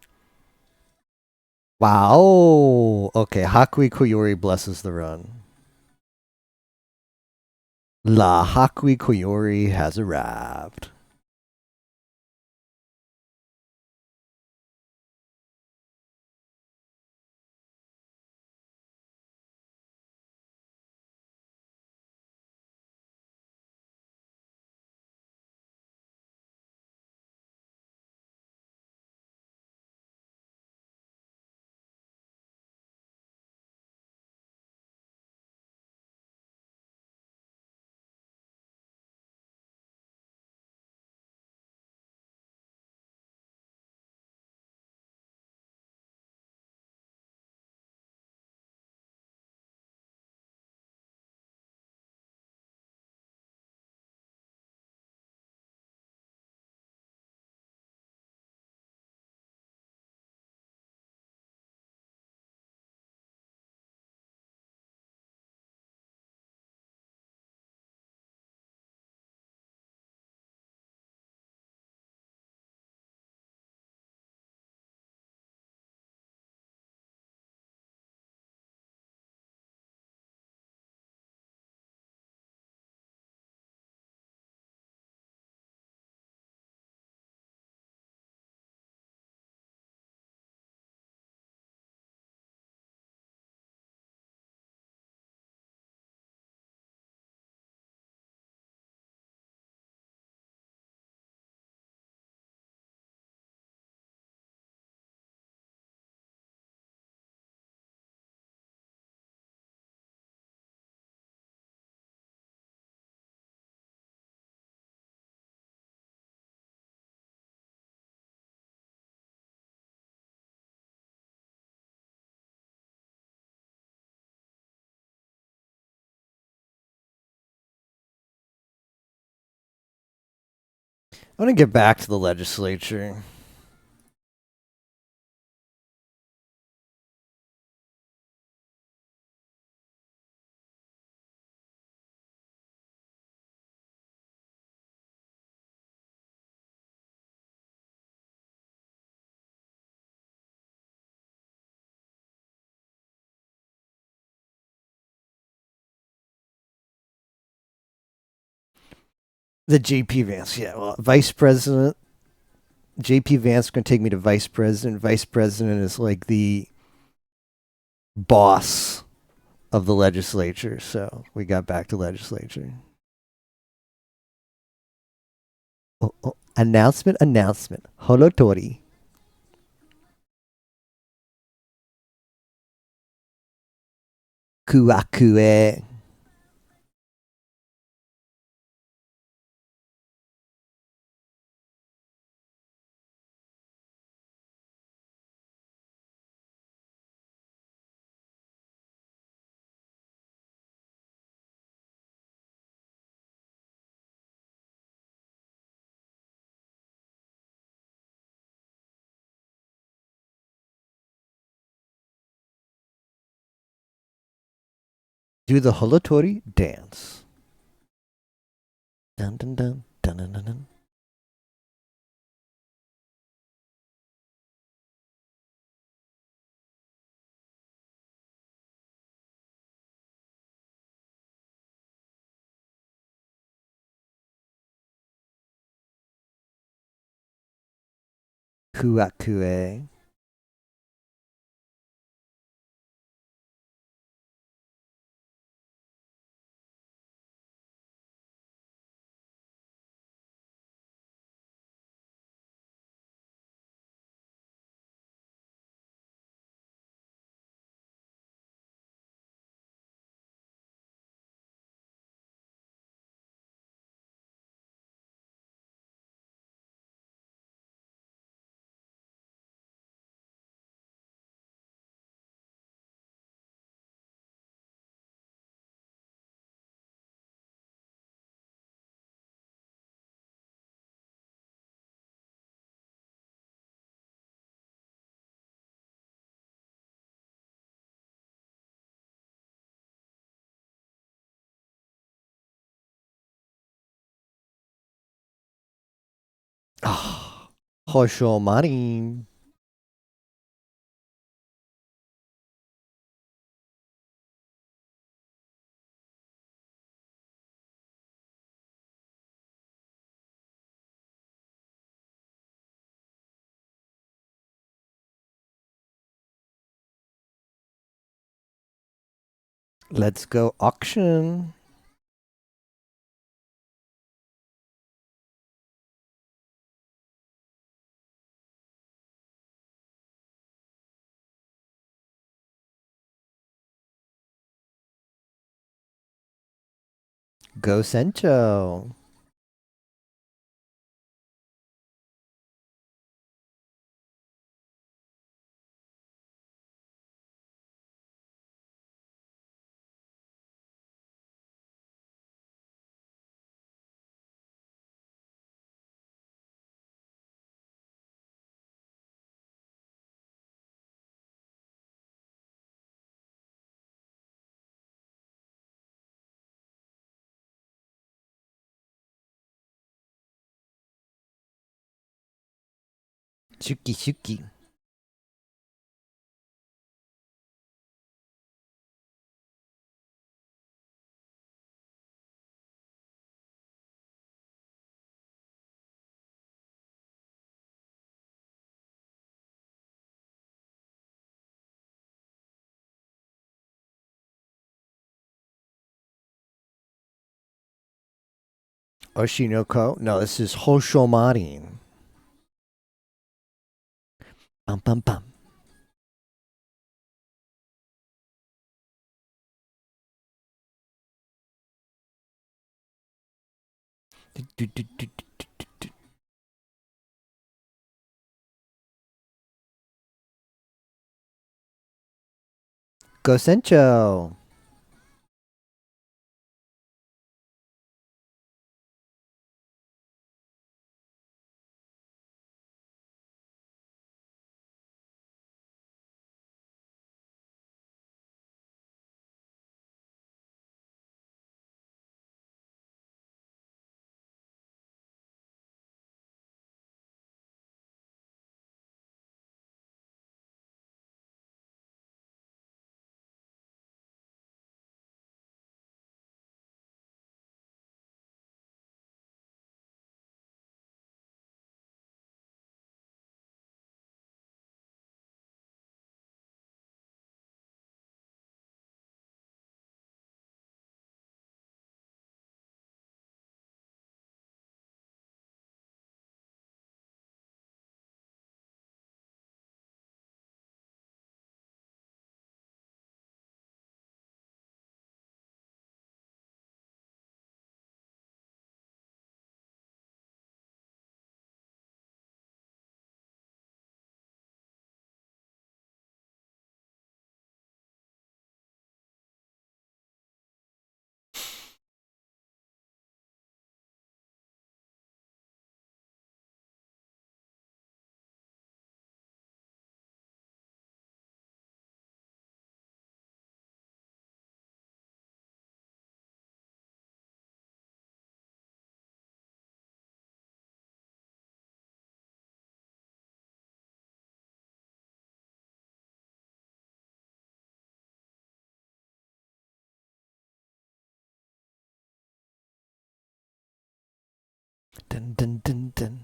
Wow. Okay, Hakui Koyori blesses the run. La Hakui Koyori has arrived. I want to get back to the legislature. The JP Vance, yeah. Well, Vice President JP Vance going to take me to Vice President. Vice President is like the boss of the legislature. So we got back to legislature. Oh, oh. Announcement. Holotori. Kuakue. Do the Holotori dance. Dun dun dun dun dun dun. Dun. Kuakue. Ah, oh, Hoshomarin. Let's go auction. Go Sencho. Shuki. Oshinoko. No, this is Hoshomarin. Bum bum bum. Go Sencho. dun, dun, dun, dun.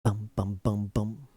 Bum, bum, bum, bum.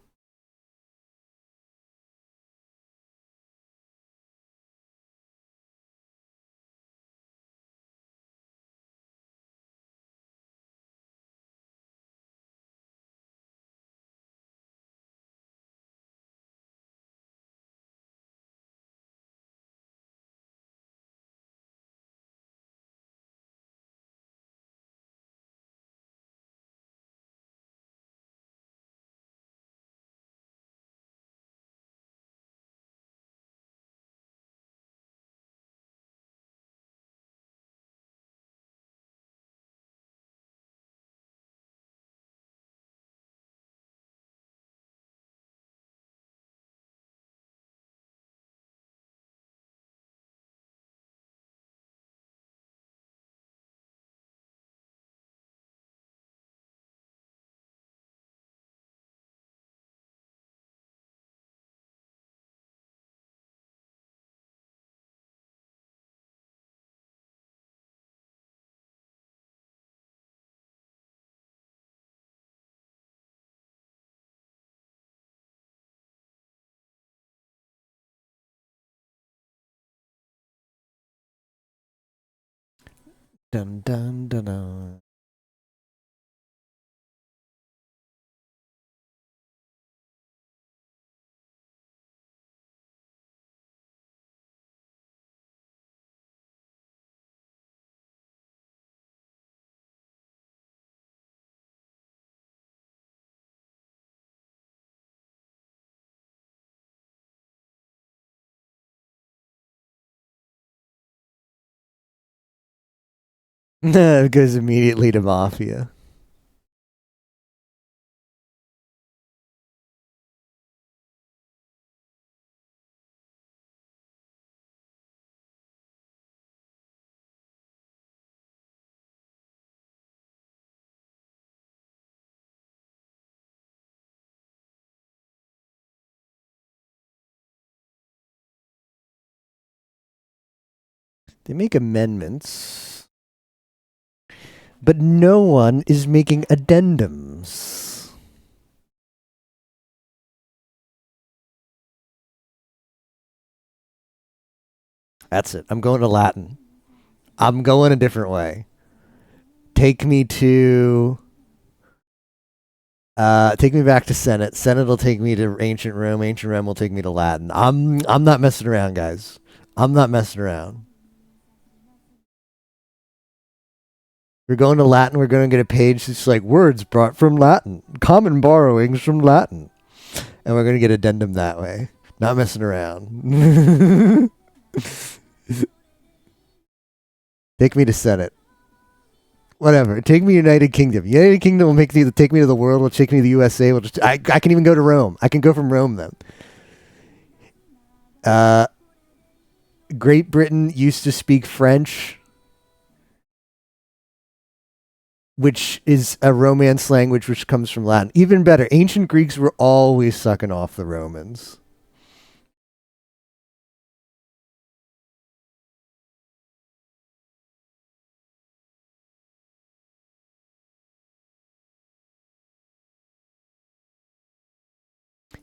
Dun, dun, dun, dun. It goes immediately to Mafia. They make amendments, but no one is making addendums. That's it. I'm going to Latin. I'm going a different way. Take me to take me back to Senate. Senate will take me to ancient Rome. Ancient Rome will take me to Latin. I'm not messing around, guys. I'm not messing around. We're going to Latin. We're going to get a page that's like words brought from Latin, common borrowings from Latin, and we're going to get addendum that way. Not messing around. Take me to Senate. Whatever. Take me to United Kingdom. United Kingdom will take me to the world. Will take me to the USA. I can even go to Rome. I can go from Rome then. Uh, Great Britain used to speak French. which is a Romance language which comes from Latin. Even better, ancient Greeks were always sucking off the Romans.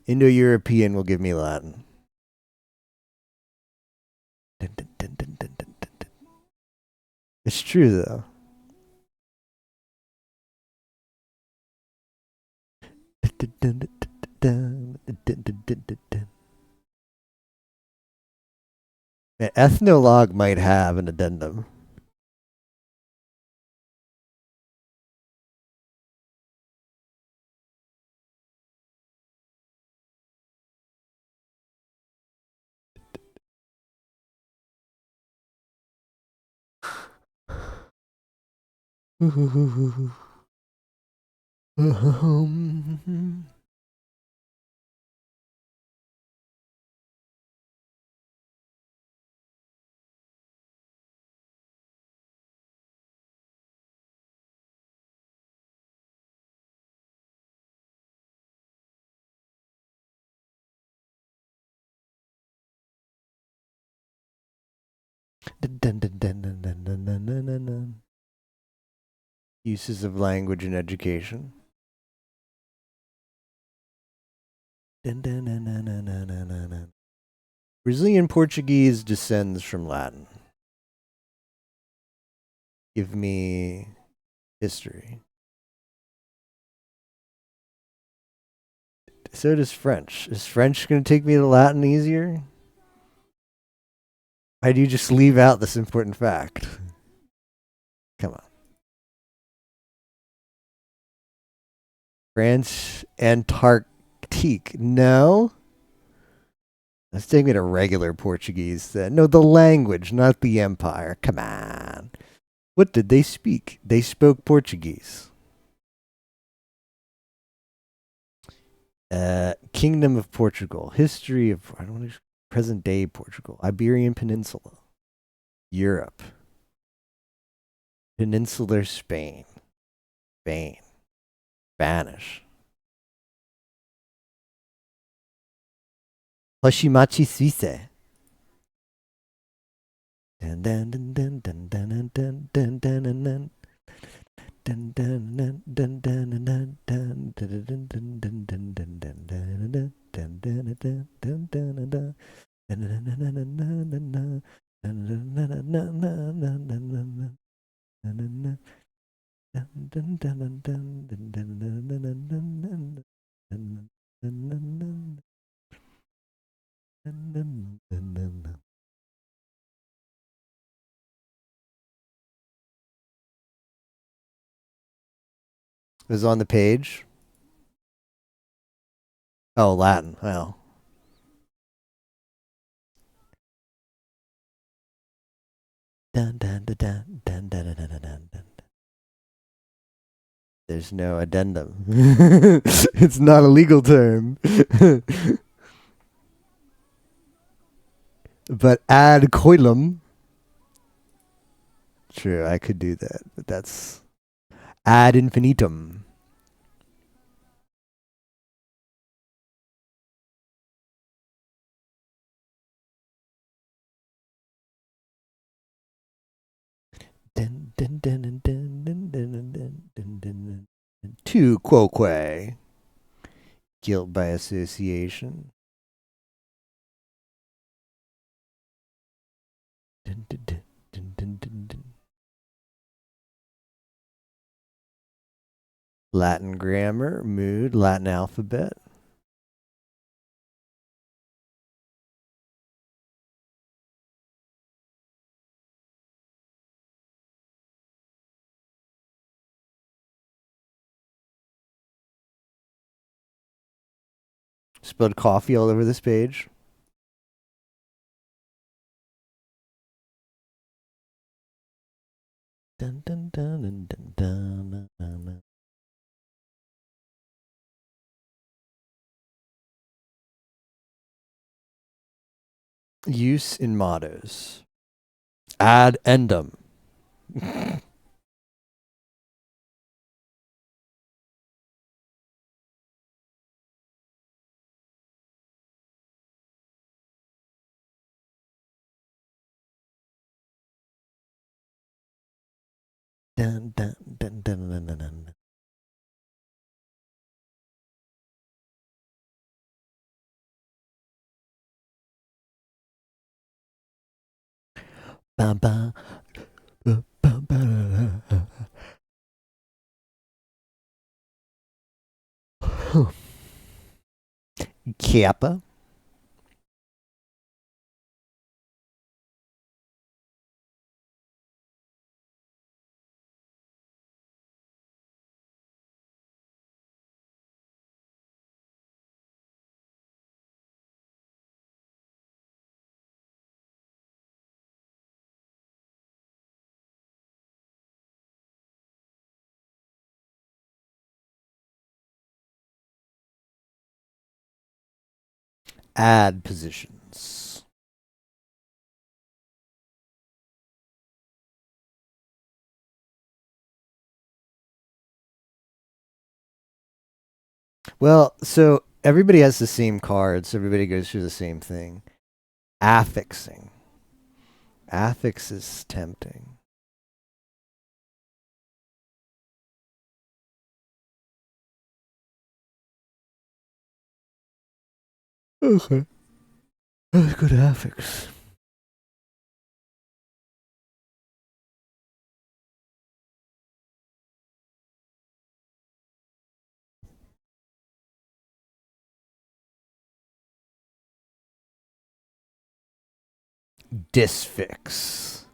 Indo-European will give me Latin. It's true though. Ethnologue might have an addendum. Uses of language in education. Brazilian Portuguese descends from Latin. Give me history. So does French. Is French going to take me to Latin easier? Why do you just leave out this important fact? Come on. French Antarctique. No. Let's take me to regular Portuguese then. No, the language, not the empire. Come on. What did they speak? They spoke Portuguese. Kingdom of Portugal. History of I don't know, present day Portugal. Iberian Peninsula. Europe. Peninsular Spain. Spain. Spanish. Hoshimachi Suisse. Dun, dun, dun, dun, dun, dun, dun, dun, dun, dun, dun. Dun, dun, dun, dun, dun, dun, dun, dun, dun, dun, dun, dun, dun, dun, dun, dun, dun, dun, dun, dun. It was on the page. Oh, Latin. Well, dun, dun, dun, dun, dun, dun, dun, dun, dun, dun. There's no addendum. It's not a legal term. But ad coelum. True, I could do that, but that's ad infinitum. Dun, dun, dun, dun, dun, dun, dun, dun, dun, dun, dun. Tu quoque. Guilt by association. Dun, dun, dun, dun, dun, dun, dun. Latin grammar, mood, Latin alphabet. Spilled coffee all over this page. Dun, dun, dun, dun, dun, dun, dun, dun. Use in mottos. Ad endum. Dun, dun, dun, dun, dun, dun, dun. Bum, bum, bum, bum, bum. Kappa. Add positions. Well, so everybody has the same cards. So everybody goes through the same thing. Affixing. Affix is tempting. Okay. Let's go to affix. Disfix.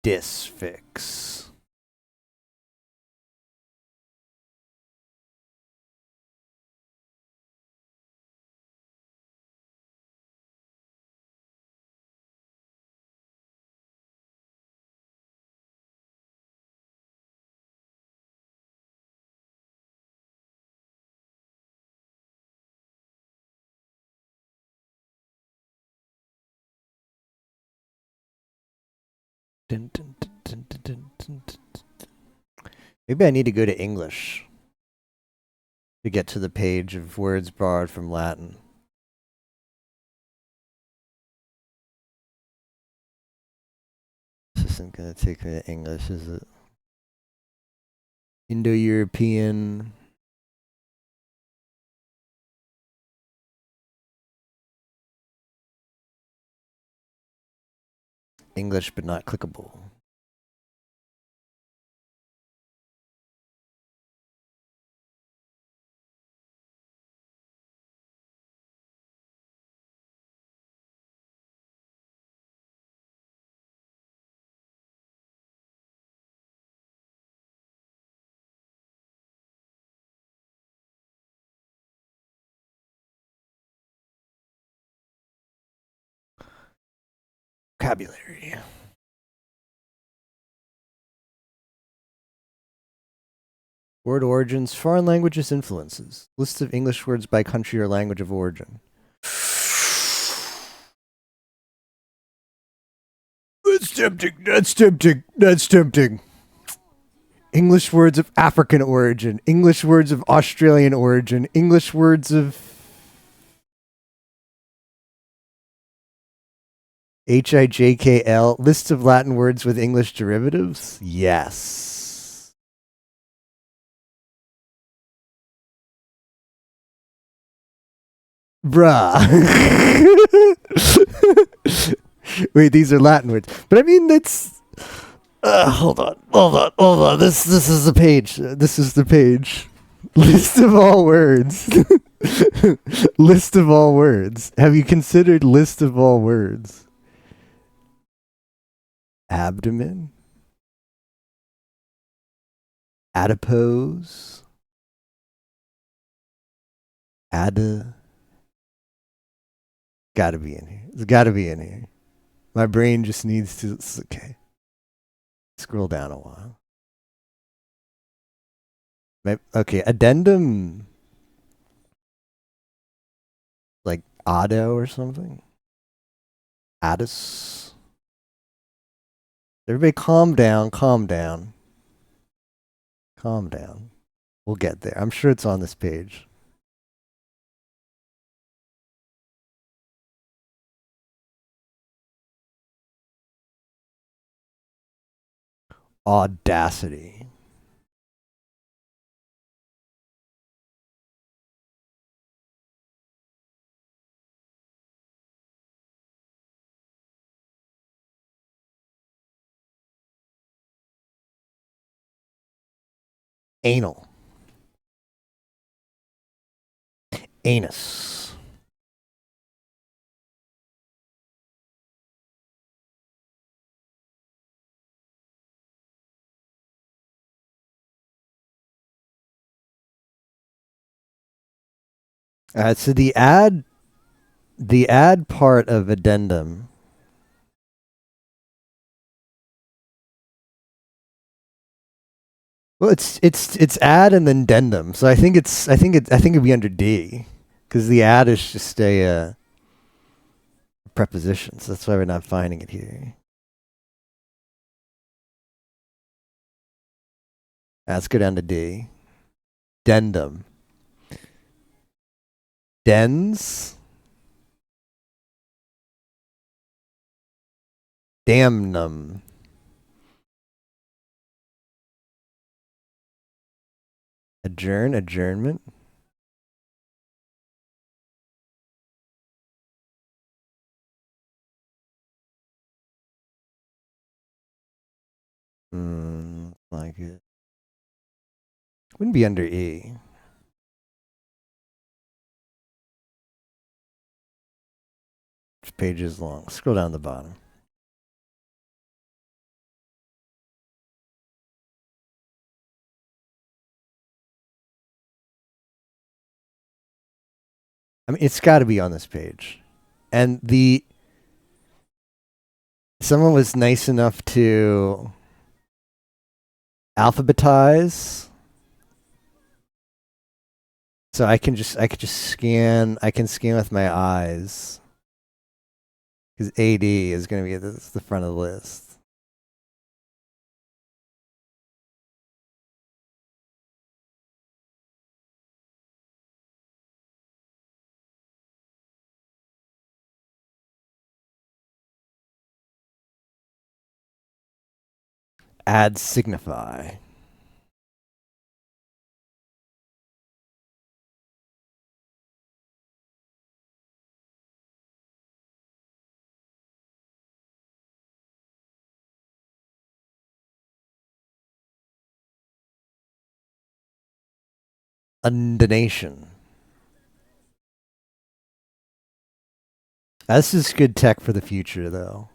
Disfix. Dun, dun, dun, dun, dun, dun, dun, dun. Maybe I need to go to English to get to the page of words borrowed from Latin. This isn't going to take me to English, is it? Indo-European. English, but not clickable. Vocabulary. Word origins, foreign languages influences. List of English words by country or language of origin. That's tempting. That's tempting. That's tempting. English words of African origin. English words of Australian origin. English words of HIJKL. List of Latin words with English derivatives? Yes. Bruh. Wait, these are Latin words. But I mean, that's. Hold on, hold on, hold on. This is the page. This is the page. List of all words. List of all words. Have you considered list of all words? Abdomen. Adipose. Ada. Gotta be in here. It's gotta be in here. My brain just needs to. Okay. Scroll down a while. Okay, addendum. Like Otto or something. Addis. Everybody calm down, calm down. Calm down. We'll get there. I'm sure it's on this page. Audacity. Anal. Anus. So the ad part of addendum. Well, it's ad and then dendum. So I think it'd be under D, because the ad is just a preposition. So that's why we're not finding it here. Let's go down to D. Dendum. Dens. Damnum. Adjourn. Adjournment. Like it. Wouldn't be under E. Which page is long? Scroll down the bottom. I mean, it's got to be on this page. And someone was nice enough to alphabetize, so I could just scan. I can scan with my eyes, because AD is going to be at the front of the list. Add signify. Undonation. This is good tech for the future, though.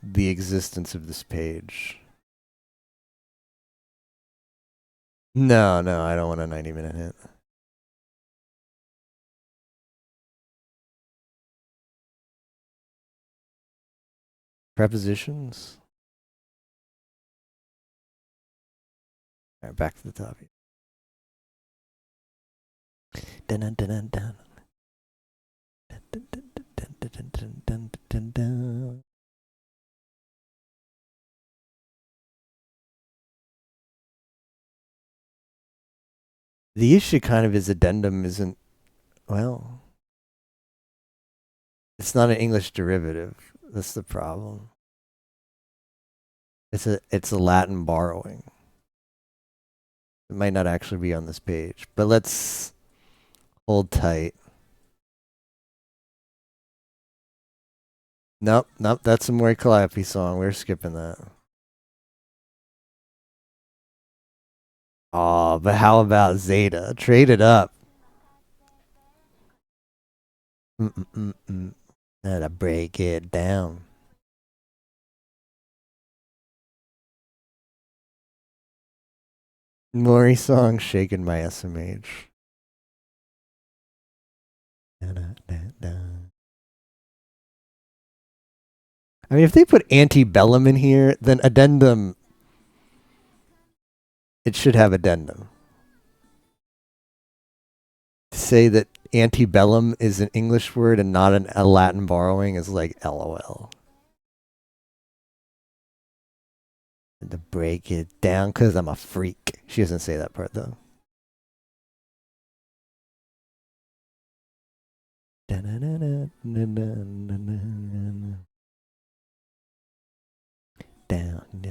The existence of this page. No, I don't want a 90-minute hit. Prepositions. All right, back to the top. Dun, dun, dun, dun. Dun, dun, dun, dun, dun, dun, dun, dun, dun. The issue kind of is addendum isn't, well, it's not an English derivative. That's the problem. It's a Latin borrowing. It might not actually be on this page, but let's hold tight. Nope, that's a Maury Calliope song. We're skipping that. Oh, but how about Zeta? Trade it up. Gotta break it down. Maury song, shaken by SMH. I mean, if they put antebellum in here, then addendum, it should have addendum. To say that antebellum is an English word and not a Latin borrowing is like LOL. To break it down, because I'm a freak. She doesn't say that part, though. Down.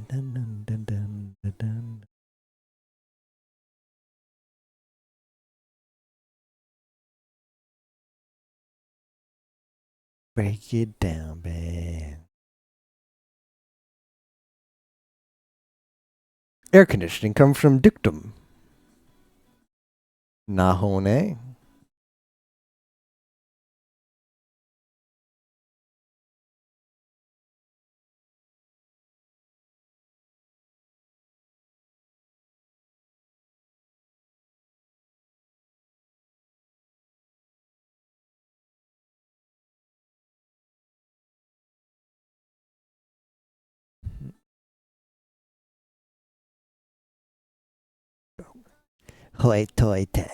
Break it down, babe. Air conditioning comes from dictum. Nahone. Hoi toi te.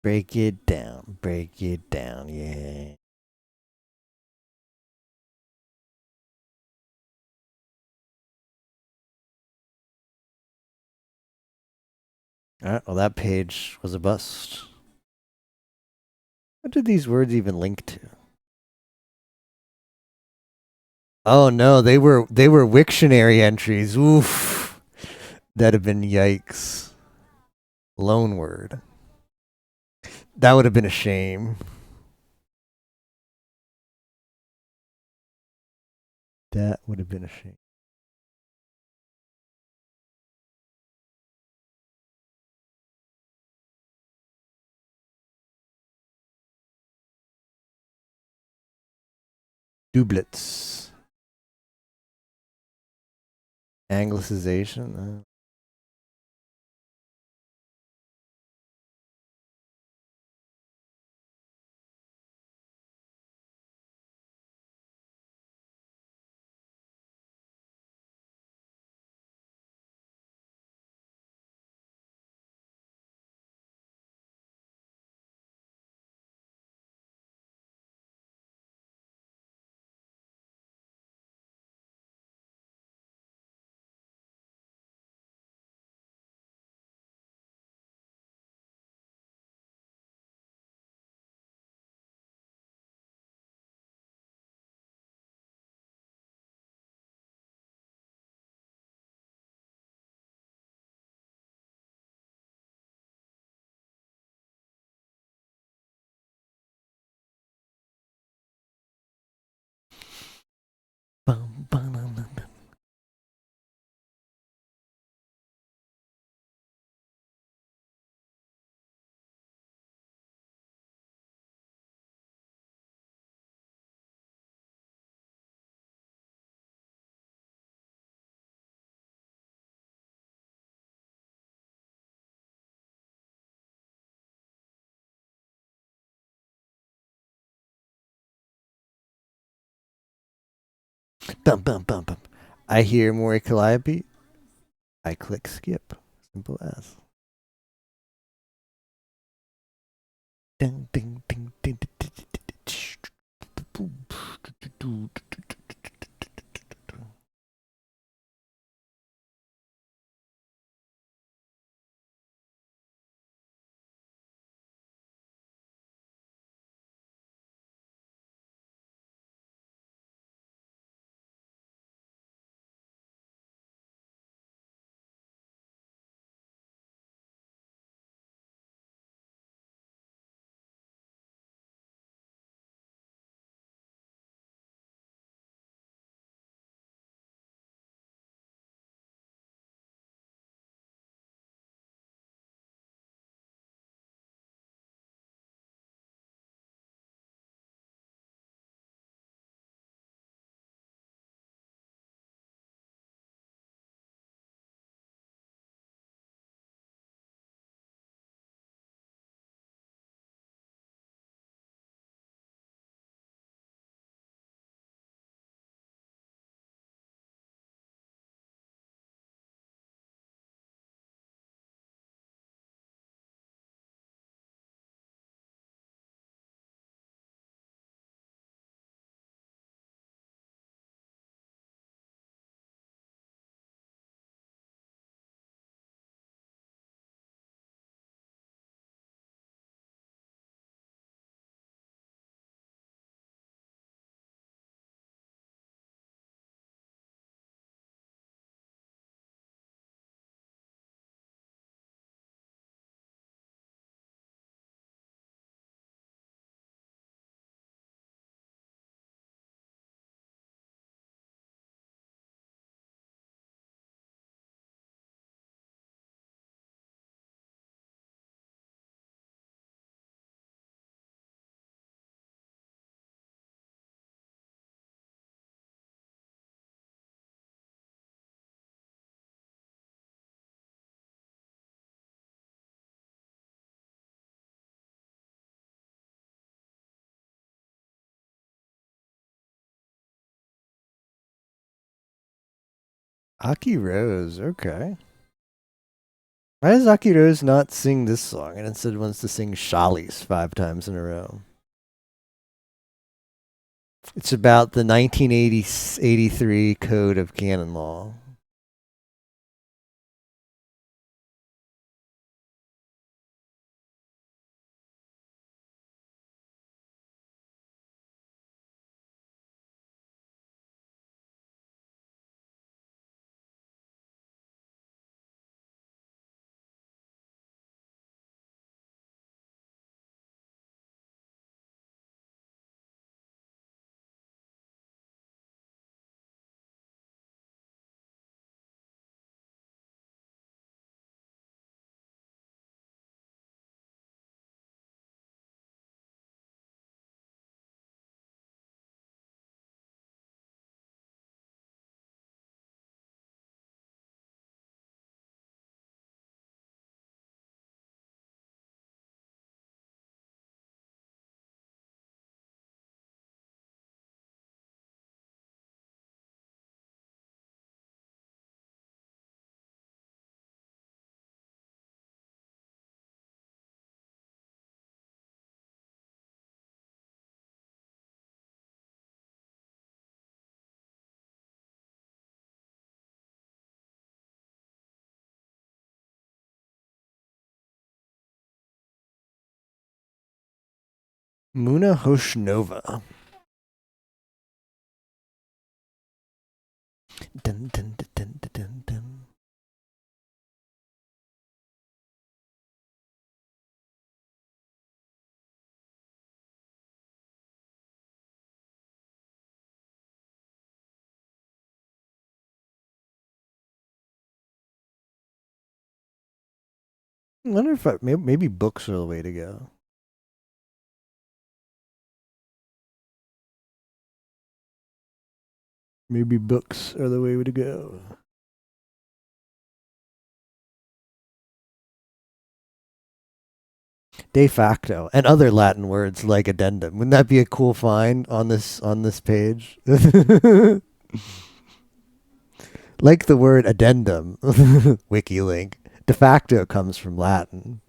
Break it down, yeah. Alright, well, that page was a bust. What did these words even link to? Oh no, they were Wiktionary entries. Oof. That'd have been yikes. Loan word. That would have been a shame. That would have been a shame. Doublets. Anglicization. Bum, bum, bum, bum. Bum, bum, bum, bum. I hear more Calliope. I click skip. Simple as. Ding, ding, ding, ding, ding, ding, ding, Aki Rose, okay. Why does Aki Rose not sing this song and instead wants to sing Shali's 5 times in a row? It's about the 1983 Code of Canon Law. Muna Hoshnova. Dun, dun, dun, dun, dun, dun, dun. I wonder if maybe books are the way to go. Maybe books are the way to go. De facto and other Latin words like addendum. Wouldn't that be a cool find on this page? Like the word addendum, wiki link. De facto comes from Latin.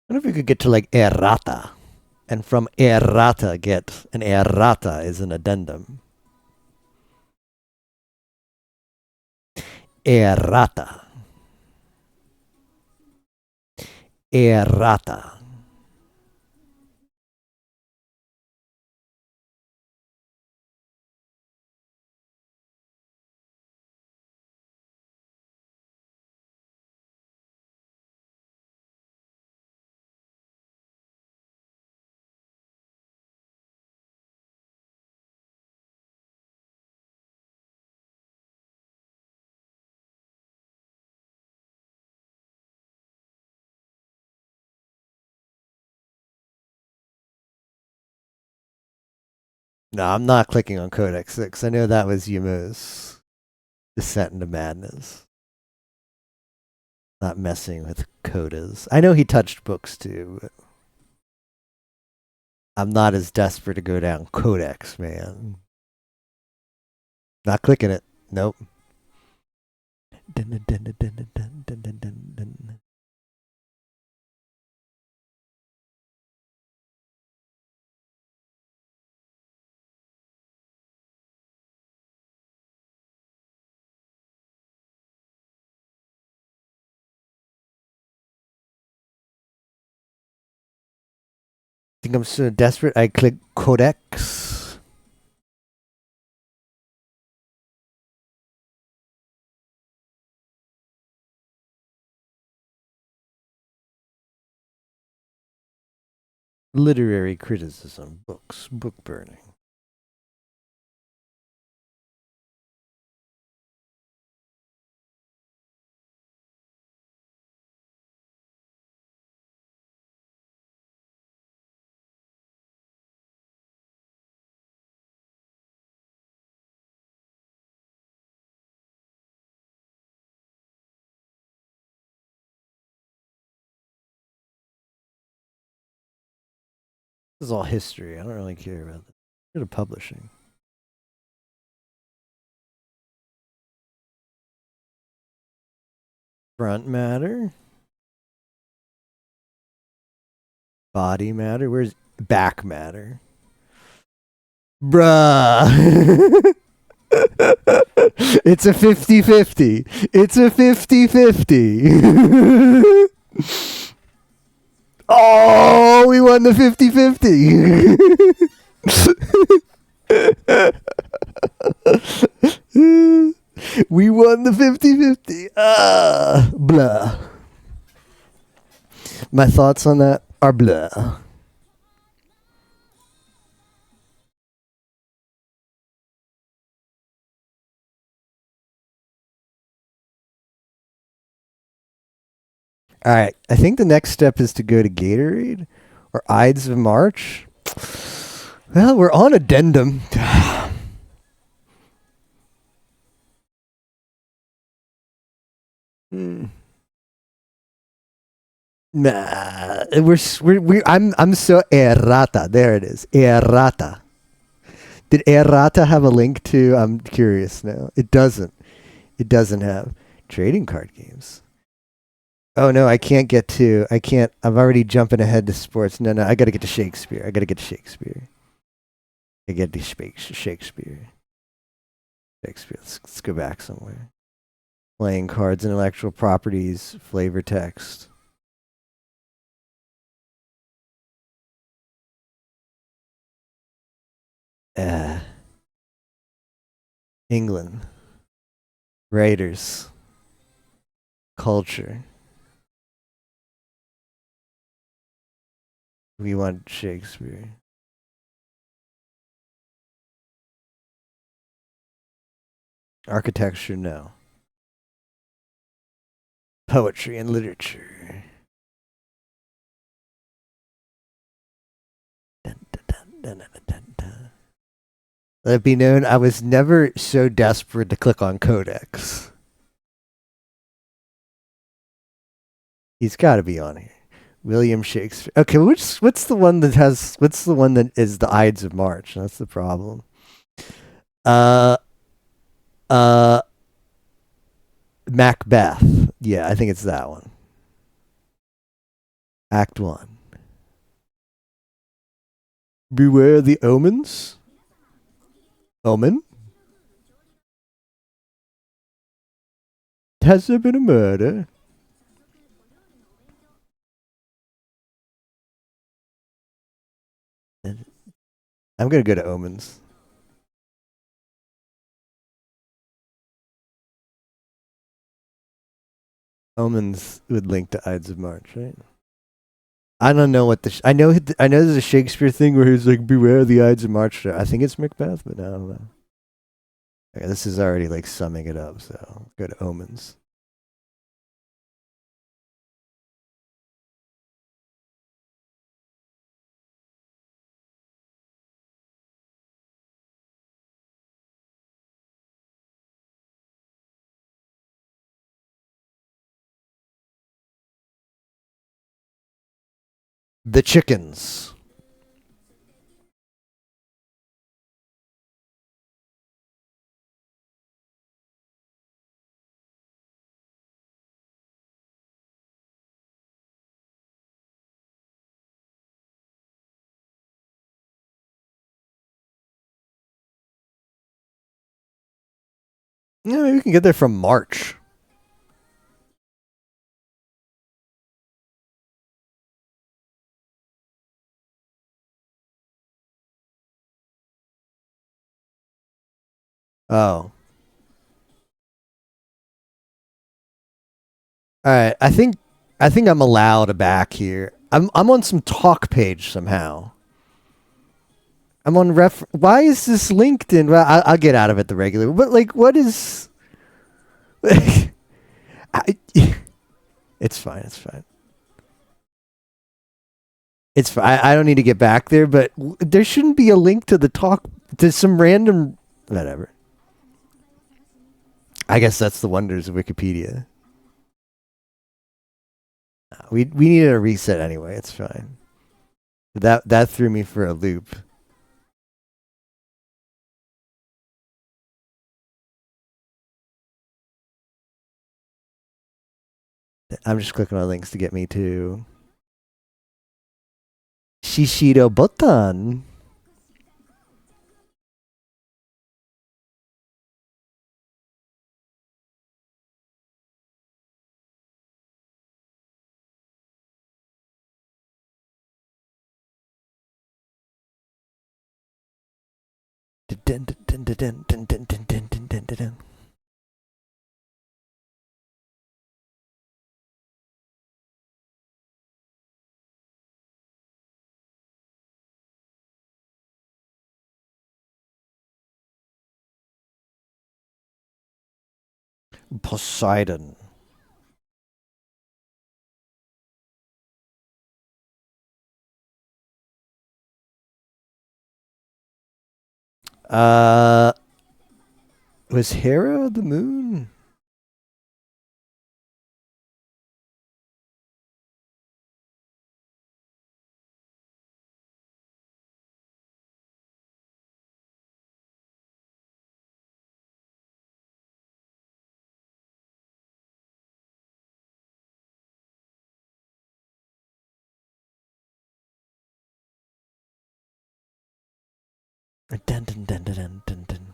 I wonder if we could get to like errata, and from errata get an errata is an addendum. Errata. Errata. No, I'm not clicking on Codex 6. I know that was Yumu's descent into madness. Not messing with codas. I know he touched books too, but I'm not as desperate to go down Codex, man. Not clicking it. Nope. Dun, dun, dun, dun, dun, dun, dun, dun, dun. think I'm so desperate. I click codex. Literary criticism, books, book burning. This is all history. I don't really care about this. Go to publishing. Front matter, body matter. Where's back matter? Bruh. It's a 50-50. It's a 50-50. Oh, we won the 50-50. We won the 50-50. Blah. My thoughts on that are blah. All right. I think the next step is to go to Gatorade or Ides of March. Well, we're on addendum. Nah, I'm so errata. There it is. Errata. Did errata have a link to? I'm curious now. It doesn't. It doesn't have trading card games. Oh no, I can't get to. I can't. I'm already jumping ahead to sports. No, no, I got to get to Shakespeare. I got to get to Shakespeare. I get to Shakespeare. Shakespeare. Let's go back somewhere. Playing cards, intellectual properties, flavor text. England. Writers. Culture. We want Shakespeare. Architecture, no. Poetry and literature. Dun, dun, dun. Let it be known, I was never so desperate to click on Codex. He's got to be on here. William Shakespeare. Okay, what's the one that has? What's the one that is the Ides of March? That's the problem. Uh, uh, Macbeth. Yeah, I think it's that one. Act 1. Beware the omens. Omen? Has there been a murder? I'm gonna go to omens. Omens would link to Ides of March, right? I don't know what I know. I know there's a Shakespeare thing where he's like, "Beware the Ides of March." I think it's Macbeth, but I don't know. Okay, this is already like summing it up. So go to omens. The chickens. Yeah, maybe we can get there from March. Oh. All right. I think I'm allowed a back here. I'm on some talk page somehow. I'm on ref. Why is this LinkedIn? Well, I'll get out of it the regular. But like, what is? I, it's fine. It's fine. It's fine. I don't need to get back there, but there shouldn't be a link to the talk to some random whatever. I guess that's the wonders of Wikipedia. We needed a reset anyway. It's fine. That threw me for a loop. I'm just clicking on links to get me to Shishido Botan. Poseidon. Uh, was Hera the moon? Dun, dun, dun, dun, dun, dun, dun.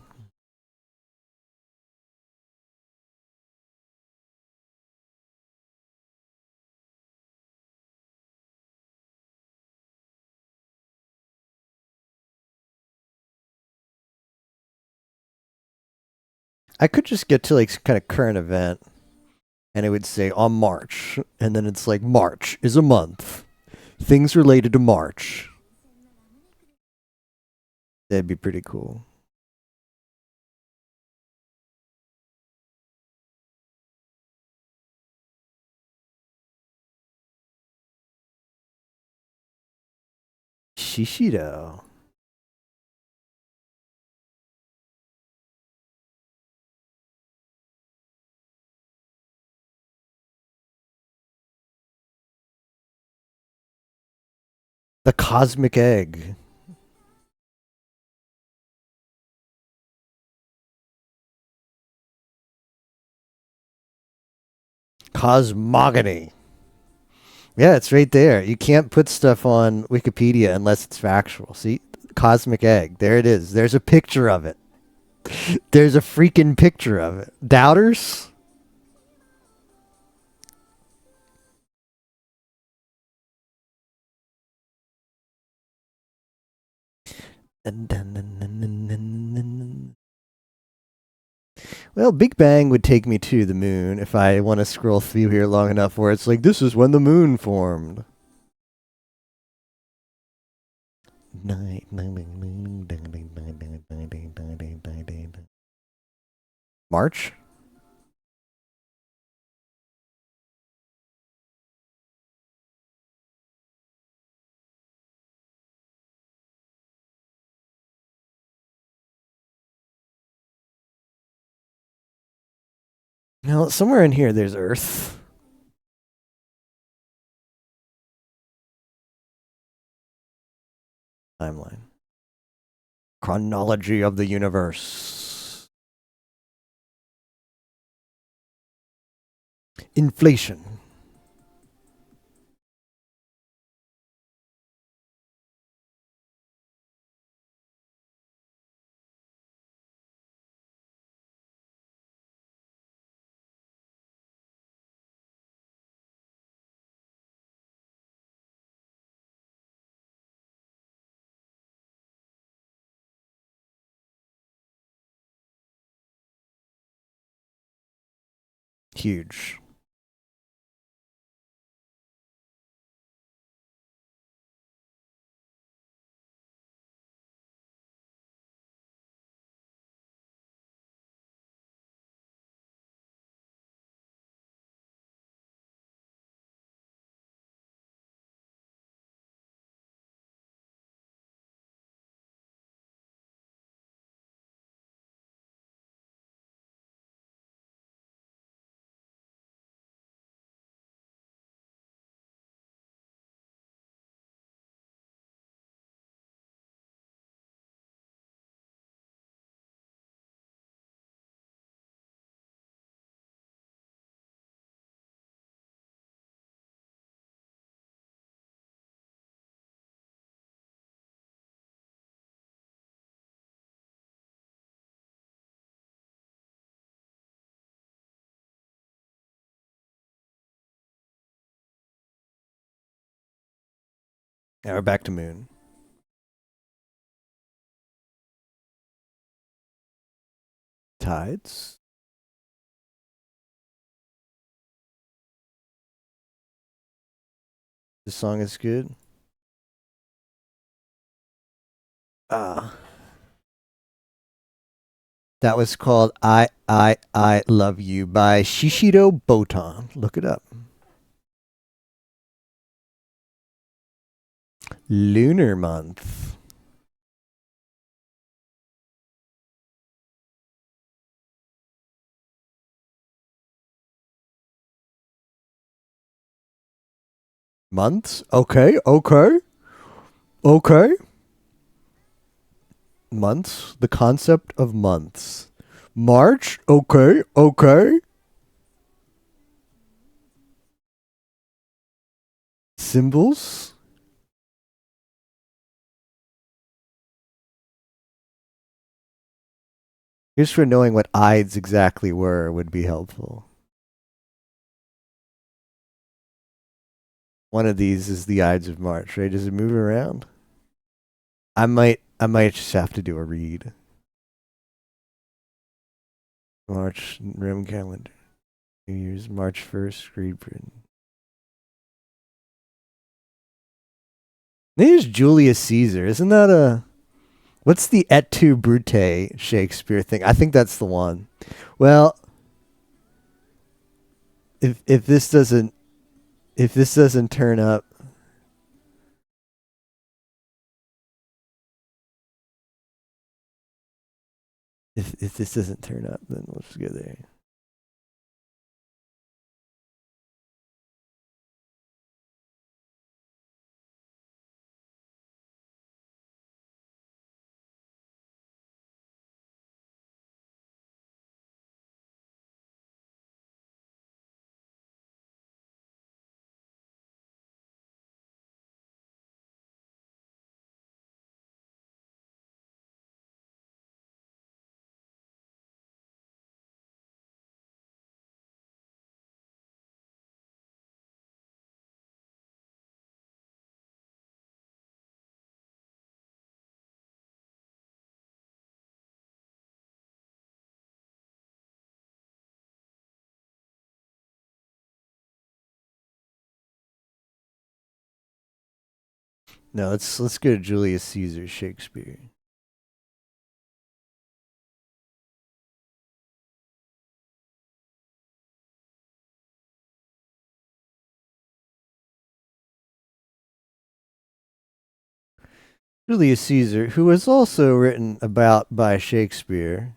I could just get to like kind of current event, and it would say on March, and then it's like March is a month. Things related to March. That'd be pretty cool. Shishido. The cosmic egg. Cosmogony. Yeah, it's right there. You can't put stuff on Wikipedia unless it's factual. See? Cosmic egg. There it is. There's a picture of it. There's a freaking picture of it. Doubters? Well, Big Bang would take me to the moon if I want to scroll through here long enough where it's like, this is when the moon formed. March? No, somewhere in here there's Earth. Timeline. Chronology of the universe. Inflation. Huge. Now we're back to moon. Tides. This song is good. Ah. That was called I Love You by Shishido Botan. Look it up. Lunar month. Months? Okay, okay. Okay. Months? The concept of months. March? Okay, okay. Symbols? Just for knowing what Ides exactly were would be helpful. One of these is the Ides of March, right? Does it move around? I might just have to do a read. March Roman calendar. New Year's March 1st, Great Britain. There's Julius Caesar. Isn't that a what's the Et tu Brute Shakespeare thing? I think that's the one. Well, if this doesn't turn up, if this doesn't turn up, then we'll just go there. No, let's go to Julius Caesar Shakespeare. Julius Caesar, who was also written about by Shakespeare.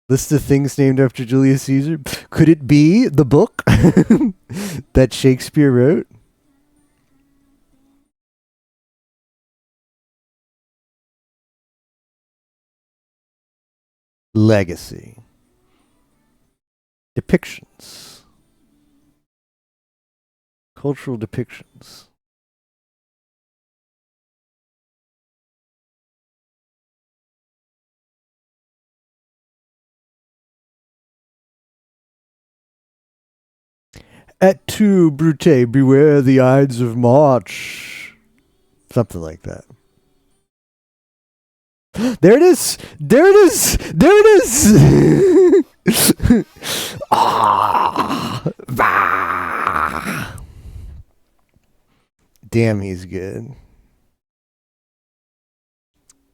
List of things named after Julius Caesar. Could it be the book that Shakespeare wrote? Legacy. Depictions. Cultural depictions. Et tu, Brute, beware the Ides of March. Something like that. There it is. There it is. There it is. Ah, bah. Damn, he's good.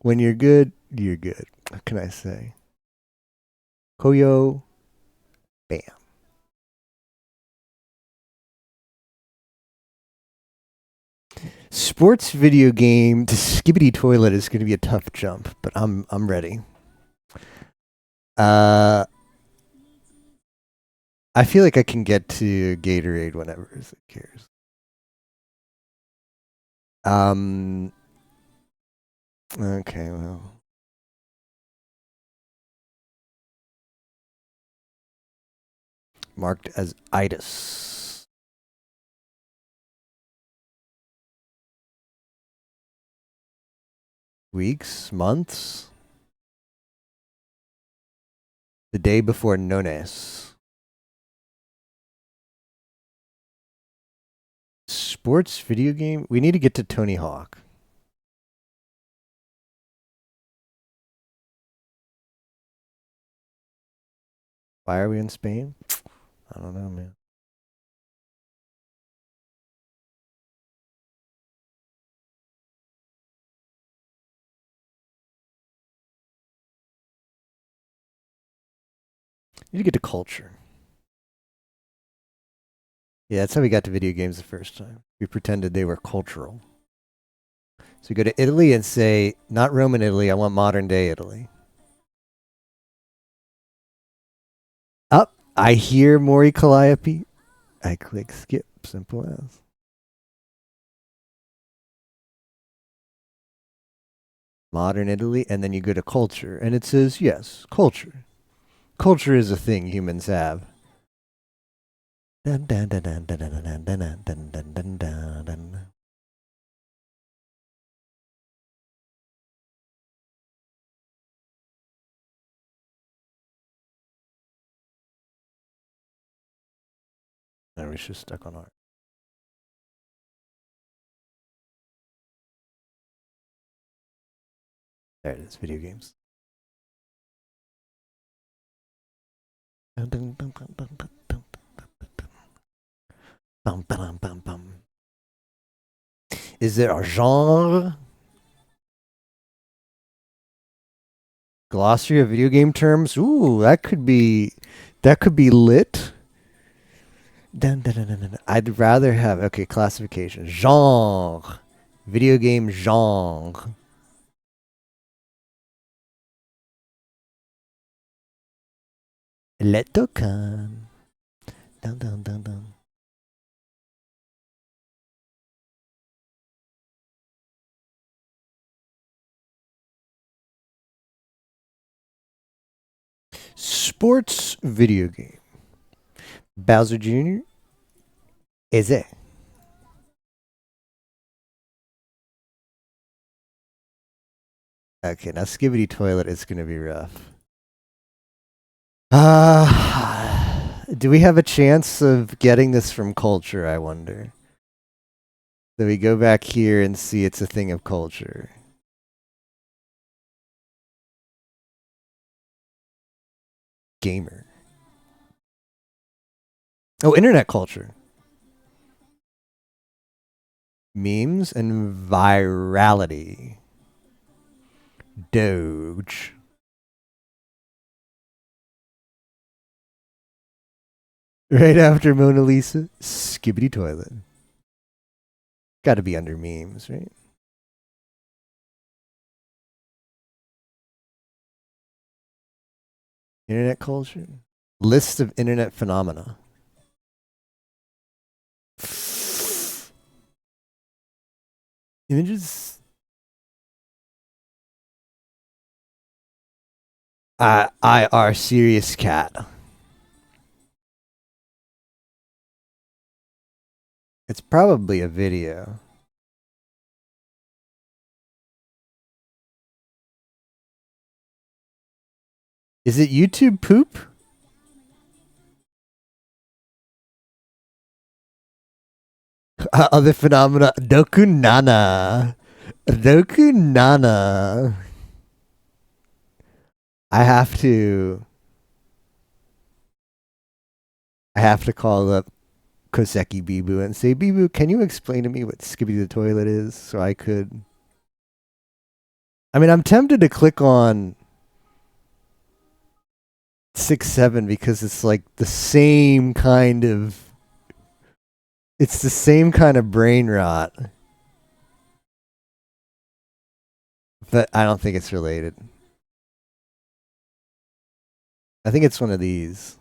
When you're good, you're good. What can I say? Koyo, bam. Sports video game to Skibbity Toilet is going to be a tough jump, but I'm ready. I feel like I can get to Gatorade whenever. Who cares? Okay, well. Marked as itis. Weeks, months. The day before Nones. Sports video game? We need to get to Tony Hawk. Why are we in Spain? I don't know, man. You need to get to culture. Yeah, that's how we got to video games the first time. We pretended they were cultural. So you go to Italy and say, not Roman Italy, I want modern day Italy. Up, I hear Mori Calliope. I click skip, simple as. Modern Italy, and then you go to culture, and it says, yes, culture. Culture is a thing humans have. Dun, dun, dun, dun, dun, dun, dun, dun, dun, dun, dun, dun, dun. No, we're just stuck on art. There it is, video games. Dun, dun, dun, dun, dun, dun, dun, dun. Bum, bum, bum, bum. Is there a genre? Glossary of video game terms? Ooh, that could be lit. Dun, dun, dun, dun, dun. I'd rather have okay, classification. Genre. Video game genre. Letokan. Dun, dun, dun, dun. Sports video game. Bowser Jr. Is it? Okay, now Skibbity Toilet is gonna be rough. Do we have a chance of getting this from culture, I wonder? So we go back here and see it's a thing of culture. Gamer. Oh, internet culture. Memes and virality. Doge. Right after Mona Lisa, Skibbity Toilet. Got to be under memes, right? Internet culture. List of internet phenomena. Images. I are serious cat. It's probably a video. Is it YouTube poop? Other phenomena. Doku Nana. Doku Nana. I have to I have to call up Koseki Bibu and say, Bibu, can you explain to me what Skibbity the Toilet is so I could. I mean, I'm tempted to click on 6-7 because it's like the same kind of. It's the same kind of brain rot, but I don't think it's related. I think it's one of these.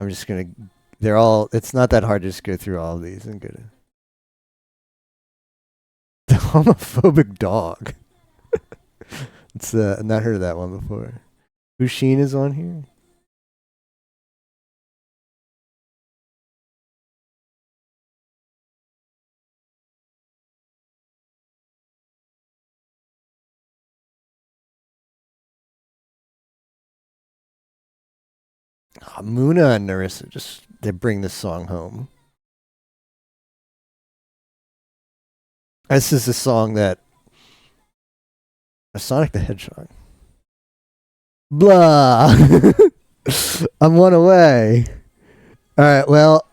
I'm just gonna. They're all. It's not that hard to just go through all of these and go to the homophobic dog. It's I've not heard of that one before. Husheen is on here. Oh, Muna and Narissa just they bring this song home. This is a song that Sonic the Hedgehog. Blah. I'm one away. All right. Well,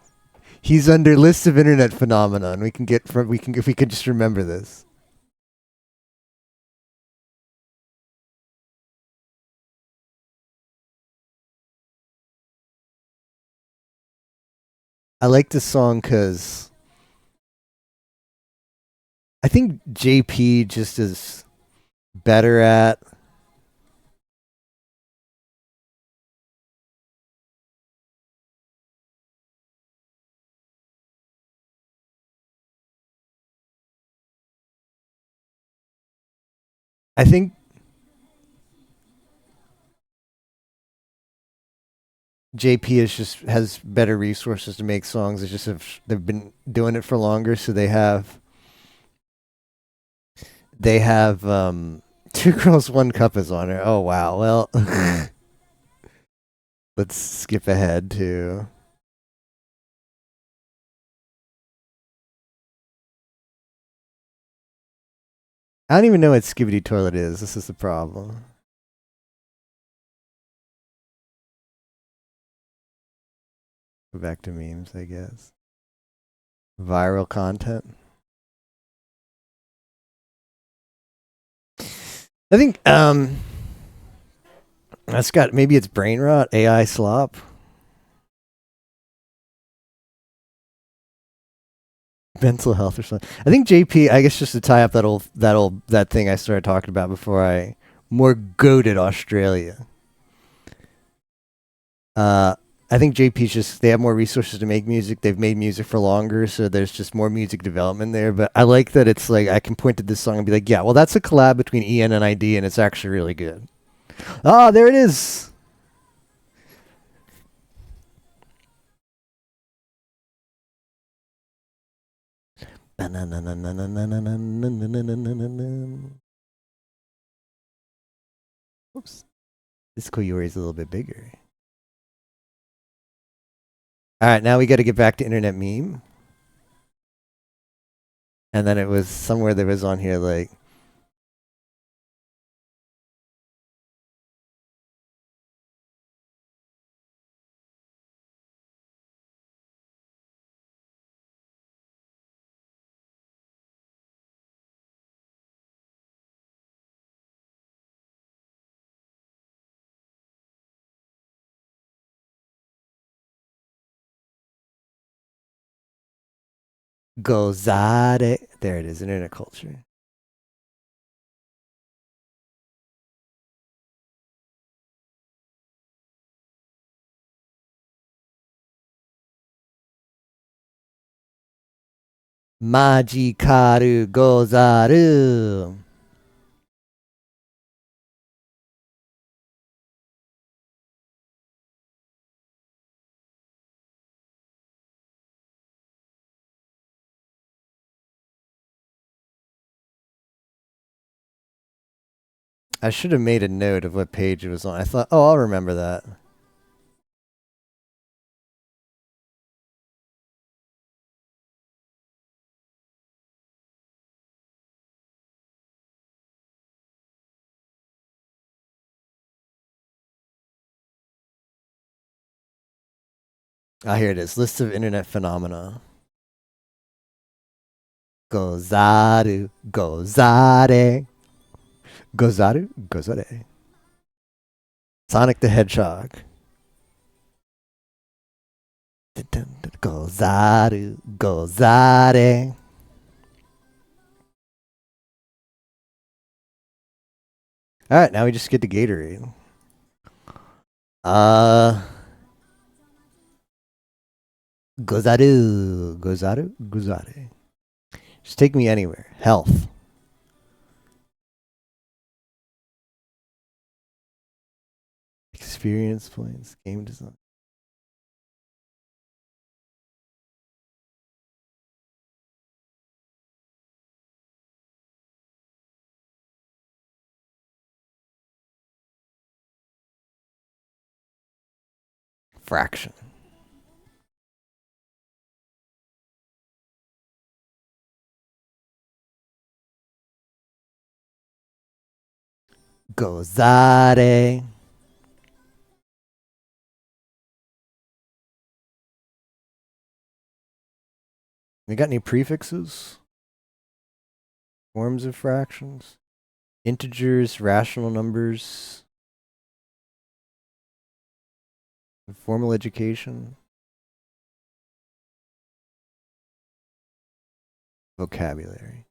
he's under list of internet phenomenon. We can get from we can if we could just remember this. I like this song because I think JP just is better at. I think JP is just has better resources to make songs. It's just they've been doing it for longer, so they have Two Girls One Cup is on it. Oh wow. Well, let's skip ahead to. I don't even know what Skibbity Toilet is. This is the problem. Go back to memes, I guess. Viral content. I think that's got maybe it's brain rot, AI slop, mental health or something. I think JP. I guess just to tie up that thing I started talking about before I more goaded Australia. Uh, I think JP's just they have more resources to make music. They've made music for longer, so there's just more music development there. But I like that it's like I can point to this song and be like, yeah, well, that's a collab between EN and ID, and it's actually really good. Ah, there it is. Oops. This Koyori is a little bit bigger. All right, now we got to get back to internet meme. And then it was somewhere that was on here like Gozade. There it is, internet culture. Majikaru Gozaru. I should have made a note of what page it was on. I thought, oh, I'll remember that. Ah, here it is. List of internet phenomena. Gozaru, gozare. Gozaru, gozare. Sonic the Hedgehog. Gozaru, gozare. All right, now we just get the Gatorade. Gozaru, gozaru, gozare. Just take me anywhere. Health. Experience points. Game design. Fraction. Gozare. We got any prefixes? Forms of fractions? Integers, rational numbers, formal education, vocabulary.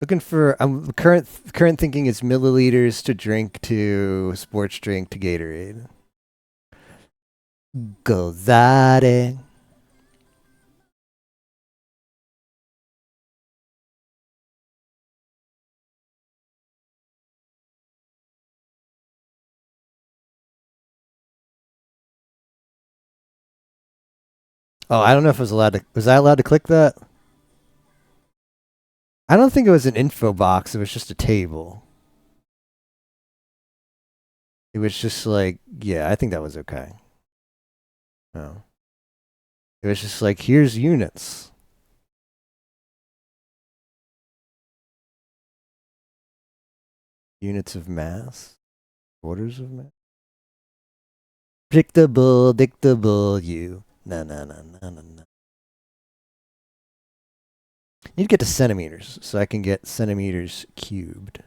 Looking for current thinking is milliliters to drink to sports drink to Gatorade. Gozare. Oh, I don't know if I was allowed to. Was I allowed to click that? I don't think it was an info box. It was just a table. It was just like, yeah, I think that was okay. Oh. It was just like, here's units. Units of mass. Orders of mass. Predictable, dictable, you. No, no, no, no, no, no. Need to get to centimeters so I can get centimeters cubed.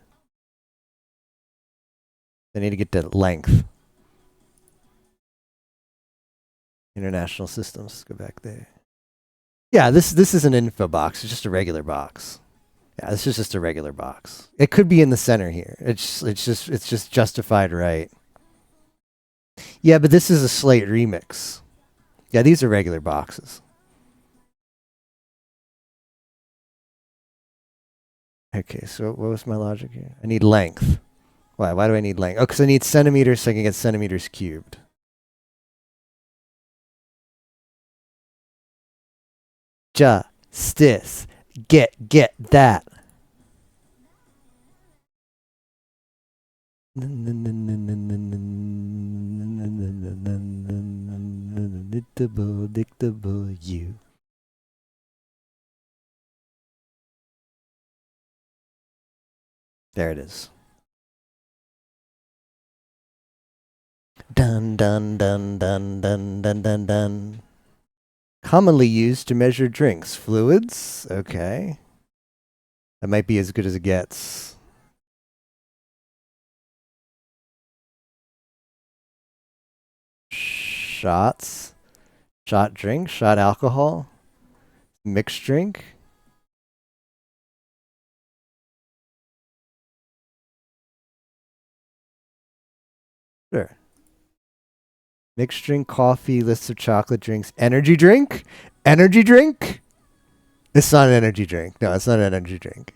I need to get to length. International systems. Let's go back there. Yeah, this is an info box. It's just a regular box. Yeah, this is just a regular box. It could be in the center here. It's just justified right. Yeah, but this is a Slate remix. Yeah, these are regular boxes. Okay, so what was my logic here? I need length. Why? Why do I need length? Oh, because I need centimeters so I can get centimeters cubed. Justice. Get that. Dictable, you. There it is. Dun dun dun dun dun dun dun dun. Commonly used to measure drinks. Fluids? Okay. That might be as good as it gets. Shots? Shot drink? Shot alcohol? Mixed drink? Sure. Mixed drink, coffee, list of chocolate drinks. Energy drink? Energy drink? It's not an energy drink. No, it's not an energy drink.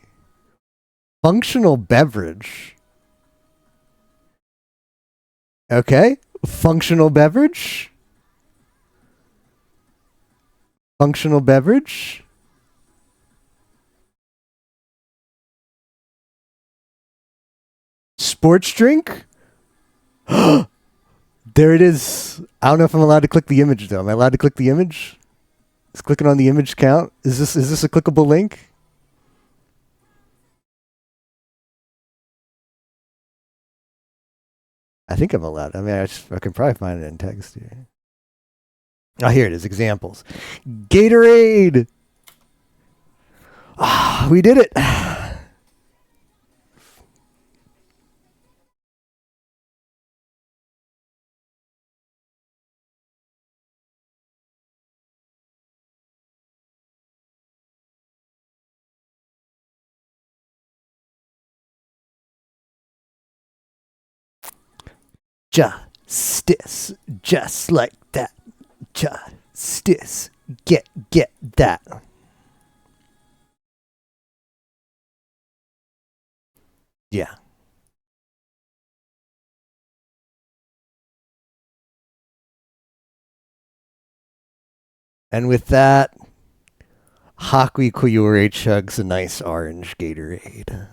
Functional beverage. Okay. Functional beverage? Functional beverage? Sports drink? There it is. I don't know if I'm allowed to click the image though. Am I allowed to click the image? Is clicking on the image count? Is this a clickable link? I think I'm allowed. I mean, I can probably find it in text here. Oh, here it is. Examples. Gatorade. Ah, we did it. Justice, just like that. Justice, get that. Yeah. And with that, Hakui Koyore chugs a nice orange Gatorade.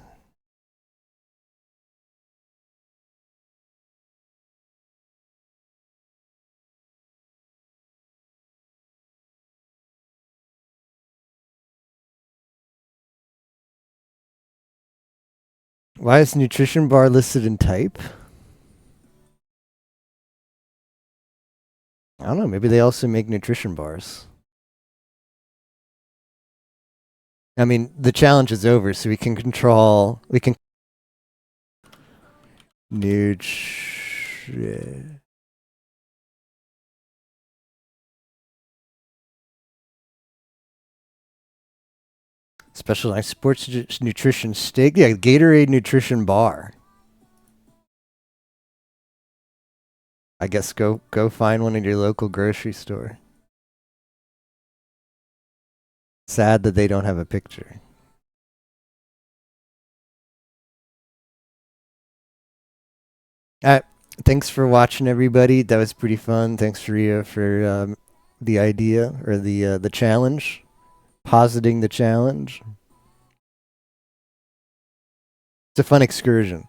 Why is nutrition bar listed in type? I don't know. Maybe they also make nutrition bars. I mean, the challenge is over, so we can control. We can. Nutrition. Specialized sports nutrition steak. Yeah, Gatorade nutrition bar. I guess go find one in your local grocery store. Sad that they don't have a picture. Thanks for watching, everybody. That was pretty fun. Thanks, Ria, for the idea or the challenge, positing the challenge. It's a fun excursion.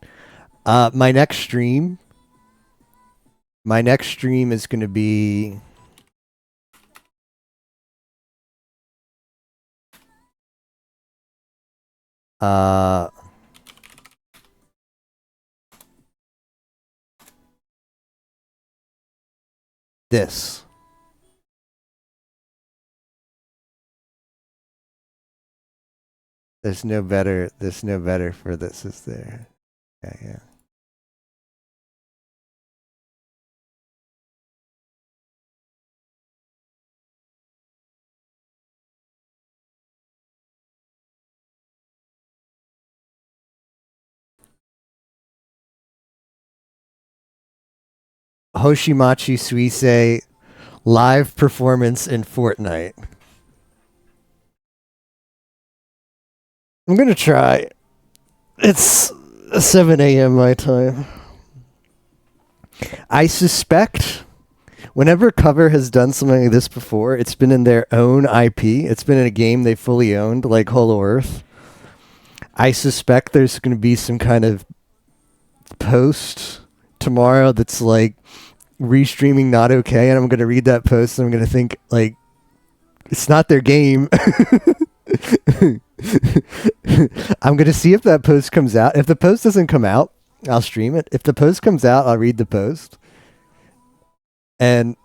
My next stream is going to be this. There's no better for this, is there? Yeah. Hoshimachi Suisei live performance in Fortnite. I'm gonna try. It's 7 a.m. my time. I suspect whenever Cover has done something like this before, it's been in their own IP. It's been in a game they fully owned, like Hollow Earth. I suspect there's going to be some kind of post tomorrow that's like restreaming not okay, and I'm going to read that post and I'm going to think like it's not their game. I'm going to see if that post comes out. If the post doesn't come out, I'll stream it. If the post comes out, I'll read the post. And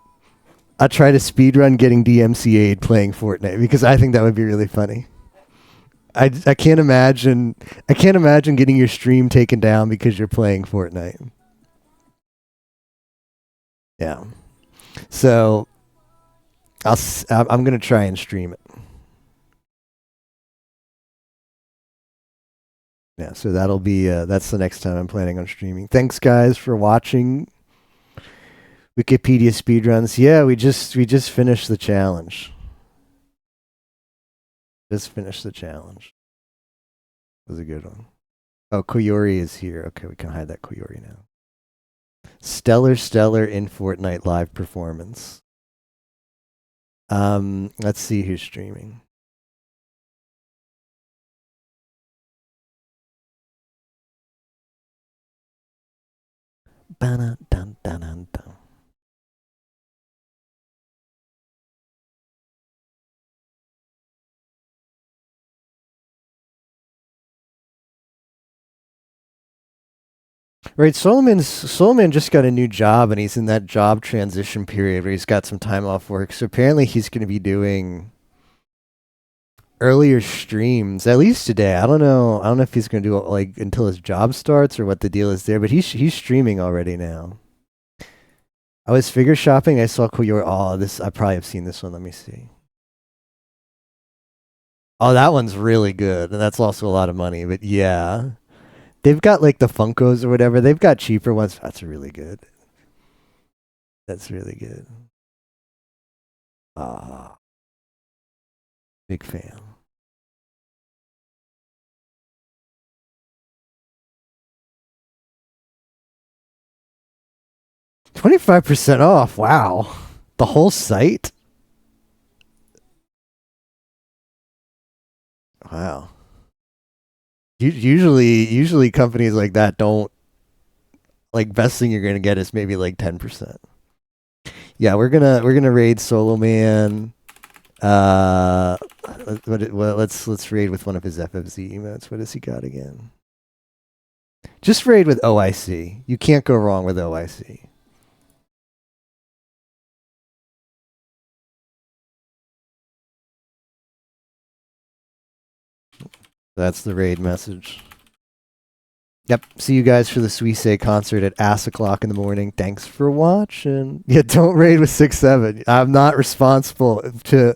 I'll try to speedrun getting DMCA'd playing Fortnite because I think that would be really funny. I can't imagine getting your stream taken down because you're playing Fortnite. Yeah. So I'm going to try and stream it. Yeah, so that'll be that's the next time I'm planning on streaming. Thanks guys for watching Wikipedia speedruns. Yeah, we just finished the challenge. Just finished the challenge. That was a good one. Oh, Koyori is here. Okay, we can hide that Koyori now. Stellar in Fortnite live performance. Let's see who's streaming. Dun, dun, dun, dun, dun. Right, Solomon just got a new job, and he's in that job transition period where he's got some time off work. So apparently, he's going to be doing earlier streams, at least today. I don't know. I don't know if he's going to do it like until his job starts or what the deal is there. But he's streaming already now. I was figure shopping. I saw Koyor. Oh, this I probably have seen this one. Let me see. Oh, that one's really good, and that's also a lot of money. But yeah, they've got like the Funkos or whatever. They've got cheaper ones. That's really good. That's really good. Ah, big fan. 25% off. Wow. The whole site? Wow. Usually companies like that don't, like, best thing you're gonna get is maybe like 10%. Yeah, we're gonna raid Solo Man. Let's raid with one of his FFZ emotes. What has he got again? Just raid with OIC. You can't go wrong with OIC. That's the raid message. Yep. See you guys for the Suisse concert at ass o'clock in the morning. Thanks for watching. Yeah, don't raid with 6-7. I'm not responsible to.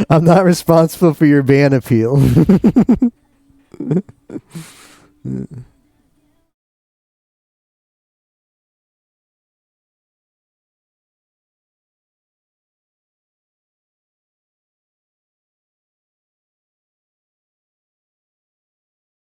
I'm not responsible for your ban appeal.